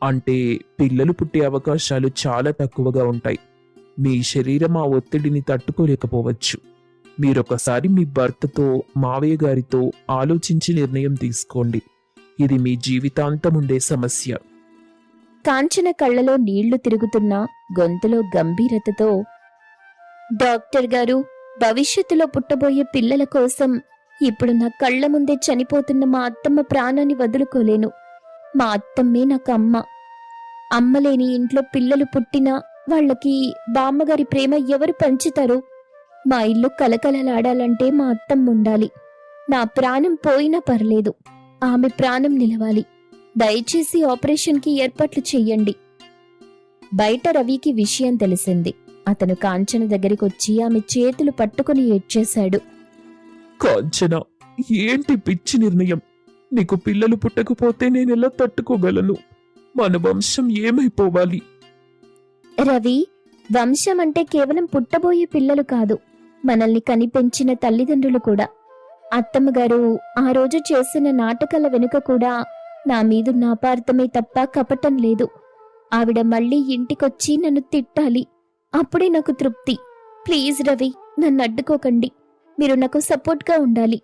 అంటే పిల్లలు పుట్టే అవకాశాలు చాలా తక్కువగా ఉంటాయి. మీ శరీరం ఆ ఒత్తిడిని తట్టుకోలేకపోవచ్చు. మీరొకసారి మీ భర్తతో, మావయ్య గారితో ఆలోచించి నిర్ణయం తీసుకోండి. ఇది మీ జీవితాంతం ఉండే సమస్య. కాంచన కళ్ళలో నీళ్లు తిరుగుతున్నా గొంతులో గంభీరతతో, డాక్టర్ గారు, భవిష్యత్తులో పుట్టబోయే పిల్లల కోసం ఇప్పుడు నా కళ్ళ ముందే చనిపోతున్న మా అత్తమ్మ ప్రాణాన్ని వదులుకోలేను. మా అత్తమ్మే నాకు అమ్మ. అమ్మలేని ఇంట్లో పిల్లలు పుట్టినా వాళ్ళకి బామ్మగారి ప్రేమ ఎవరు పంచుతారు? మా ఇల్లు కలకలలాడాలంటే మా అత్తమ్మ ఉండాలి. నా ప్రాణం పోయినా పర్లేదు, ఆమె ప్రాణం నిలవాలి. దయచేసి ఆపరేషన్కి ఏర్పాట్లు చెయ్యండి. బయట రవికి విషయం తెలిసింది. అతను కాంచన దగ్గరికొచ్చి ఆమె చేతులు పట్టుకుని ఏడ్చేశాడు. కాంచన, ఏంటి పిచ్చి నిర్ణయం? నీకు పిల్లలు పుట్టకపోతే నేనెలా తట్టుకోగలను? మన వంశం ఏమైపోవాలి? రవి, వంశం అంటే కేవలం పుట్టబోయే పిల్లలు కాదు, మనల్ని కనిపెంచిన తల్లిదండ్రులు కూడా. అత్తమ్మగారు ఆ రోజు చేసిన నాటకాల వెనుక కూడా నా మీదున్న అపార్థమే తప్ప కపటం లేదు. ఆవిడ మళ్ళీ ఇంటికొచ్చి నన్ను తిట్టాలి, అప్పుడే నాకు తృప్తి. ప్లీజ్ రవి, నన్ను అడ్డుకోకండి. మీరు నాకు సపోర్ట్గా ఉండాలి.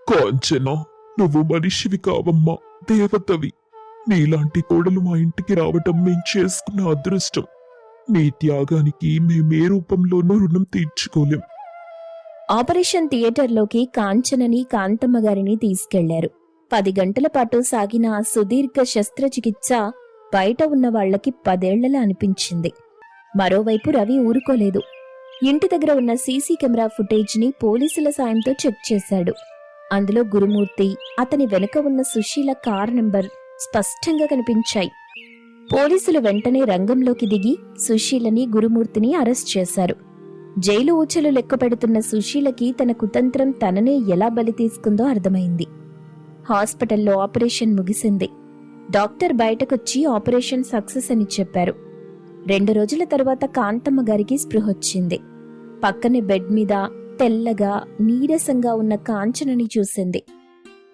కాంచన, నువ్వు మనిషివి కావమ్మా, దేవతవి. నీలాంటి కోడలు మా ఇంటికి రావటం మేం చేసుకున్న అదృష్టం. నీ త్యాగానికి మేమే రూపంలోనూ రుణం తీర్చుకోలేం. ఆపరేషన్ థియేటర్లోకి కాంచనని, కాంతమ్మ గారిని తీసుకెళ్లారు. 10 గంటల పాటు సాగిన ఆ సుదీర్ఘ శస్త్రచికిత్స బయట ఉన్న వాళ్లకి 10 ఏళ్లలా అనిపించింది. మరోవైపు రవి ఊరుకోలేదు. ఇంటి దగ్గర ఉన్న సీసీ కెమెరా ఫుటేజ్ని పోలీసుల సాయంతో చెక్ చేశాడు. అందులో గురుమూర్తి, అతని వెనుక ఉన్న సుశీల కార్ నంబర్ స్పష్టంగా కనిపించాయి. పోలీసులు వెంటనే రంగంలోకి దిగి సుశీలని, గురుమూర్తిని అరెస్ట్ చేశారు. జైలు ఊచలు లెక్కపెడుతున్న సుశీలకి తన కుతంత్రం తననే ఎలా బలి తీసుకుందో అర్థమైంది. హాస్పిటల్లో ఆపరేషన్ ముగిసింది. డాక్టర్ బయటకొచ్చి ఆపరేషన్ సక్సెస్ అని చెప్పారు. 2 రోజుల తర్వాత కాంతమ్మ గారికి స్పృహొచ్చింది. పక్కనే బెడ్ మీద తెల్లగా, నీరసంగా ఉన్న కాంచనని చూసింది.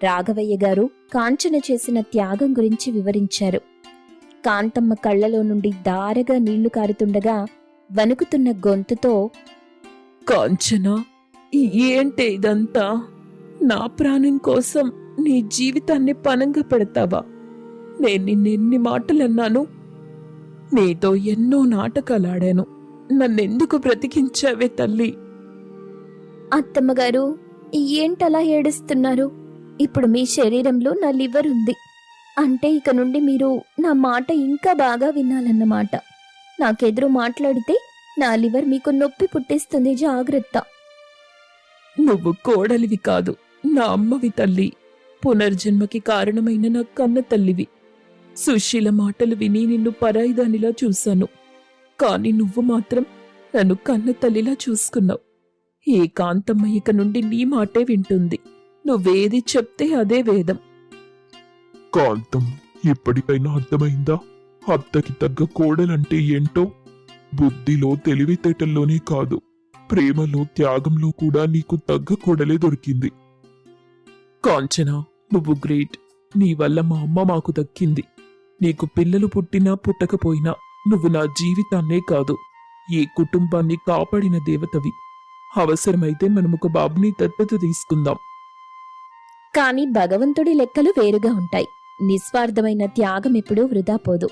రాఘవయ్య గారు కాంచన చేసిన త్యాగం గురించి వివరించారు. కాంతమ్మ కళ్లలో నుండి దారగా నీళ్లు కారుతుండగా వణుకుతున్న గొంతుతో, కాంచన, ఏంటే ఇదంతా? నా ప్రాణం కోసం నీ జీవితాన్ని పనంగా పెడతావా? నేను నిన్నెన్ని మాటలన్నాను? నీతో ఎన్నో నాటకాలాడాను. నన్నెందుకు బ్రతికించావే తల్లి? అత్తమ్మగారు, ఏంటలా ఏడుస్తున్నారు? ఇప్పుడు మీ శరీరంలో నా లివర్ ఉంది. అంటే ఇక నుండి మీరు నా మాట ఇంకా బాగా వినాలన్నమాట. నాకెదురు మాట్లాడితే నా లివర్ మీకు నొప్పి పుట్టిస్తుంది, జాగ్రత్త. నువ్వు కోడలివి కాదు, నా అమ్మవి తల్లి. పునర్జన్మకి కారణమైన నా కన్న తల్లివి. సుశీల మాటలు విని నిన్ను పరాయిదానిలా చూశాను. కాని నువ్వు మాత్రం నన్ను కన్న తల్లిలా చూసుకున్నావు. ఏ కాంతమ్మ ఇక నుండి నీ మాటే వింటుంది. నువ్వేది చెప్తే అదే వేదం. కాంతం, ఇప్పటికైనా అర్థమైందా? అత్తకి తగ్గ కోడలంటే ఏంటో? బుద్ధిలో, తెలివితేటల్లోనే కాదు, ప్రేమలో త్యాగంలో కూడా నీకు తగ్గ కొడలే దొరికింది. కాంచన, నువ్వు గ్రేట్. నీ వల్ల మా అమ్మ మాకు దక్కింది. నీకు పిల్లలు పుట్టినా పుట్టకపోయినా నువ్వు నా జీవితాన్నే కాదు, ఈ కుటుంబాన్ని కాపాడిన దేవతవి. అవసరమైతే మనం ఒక బాబుని దత్తత తీసుకుందాం. కాని భగవంతుడి లెక్కలు వేరుగా ఉంటాయి. నిస్వార్థమైన త్యాగం ఎప్పుడూ వృధా పోదు.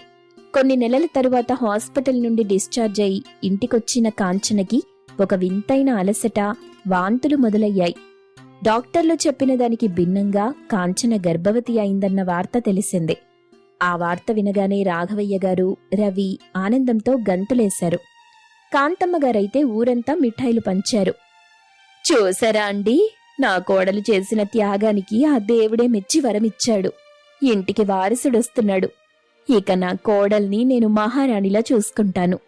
కొన్ని నెలల తరువాత హాస్పిటల్ నుండి డిశ్చార్జ్ అయి ఇంటికొచ్చిన కాంచనకి ఒక వింతైన అలసట, వాంతులు మొదలయ్యాయి. డాక్టర్లు చెప్పిన దానికి భిన్నంగా కాంచన గర్భవతి అయిందన్న వార్త తెలిసింది. ఆ వార్త వినగానే రాఘవయ్య గారు, రవి ఆనందంతో గంతులేశారు. కాంతమ్మ గారైతే ఊరంతా మిఠాయిలు పంచారు. చూసారా అండి, నా కోడలు చేసిన త్యాగానికి ఆ దేవుడే మెచ్చి వరమిచ్చాడు. ఇంటికి వారసుడొస్తున్నాడు. ఇక నా కోడల్ని నేను మహారాణిలా చూసుకుంటాను.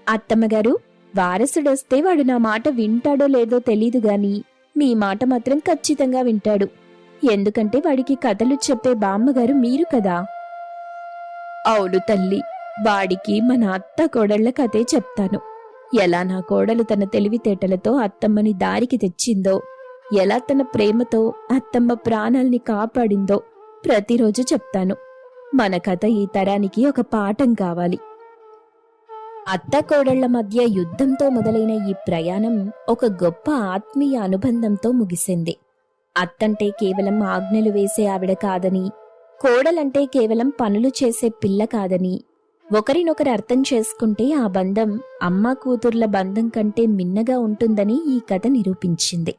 అత్తమ్మగారు, వారసుడొస్తే వాడు నా మాట వింటాడో లేదో తెలీదు గాని మీ మాట మాత్రం ఖచ్చితంగా వింటాడు. ఎందుకంటే వాడికి కథలు చెప్పే బామ్మగారు మీరు కదా. అవును తల్లి, వాడికి మన అత్త కోడళ్ల కథే చెప్తాను. ఎలా నా కోడలు తన తెలివితేటలతో అత్తమ్మని దారికి తెచ్చిందో, ఎలా తన ప్రేమతో అత్తమ్మ ప్రాణాల్ని కాపాడిందో ప్రతిరోజు చెప్తాను. మన కథ ఈ తరానికి ఒక పాఠం కావాలి. అత్త కోడళ్ల మధ్య యుద్ధంతో మొదలైన ఈ ప్రయాణం ఒక గొప్ప ఆత్మీయ అనుబంధంతో ముగిసింది. అత్తంటే కేవలం ఆజ్ఞలు వేసే ఆవిడ కాదని, కోడలంటే కేవలం పనులు చేసే పిల్ల కాదని, ఒకరినొకరు అర్థం చేసుకుంటే ఆ బంధం అమ్మా కూతుర్ల బంధం కంటే మిన్నగా ఉంటుందని ఈ కథ నిరూపించింది.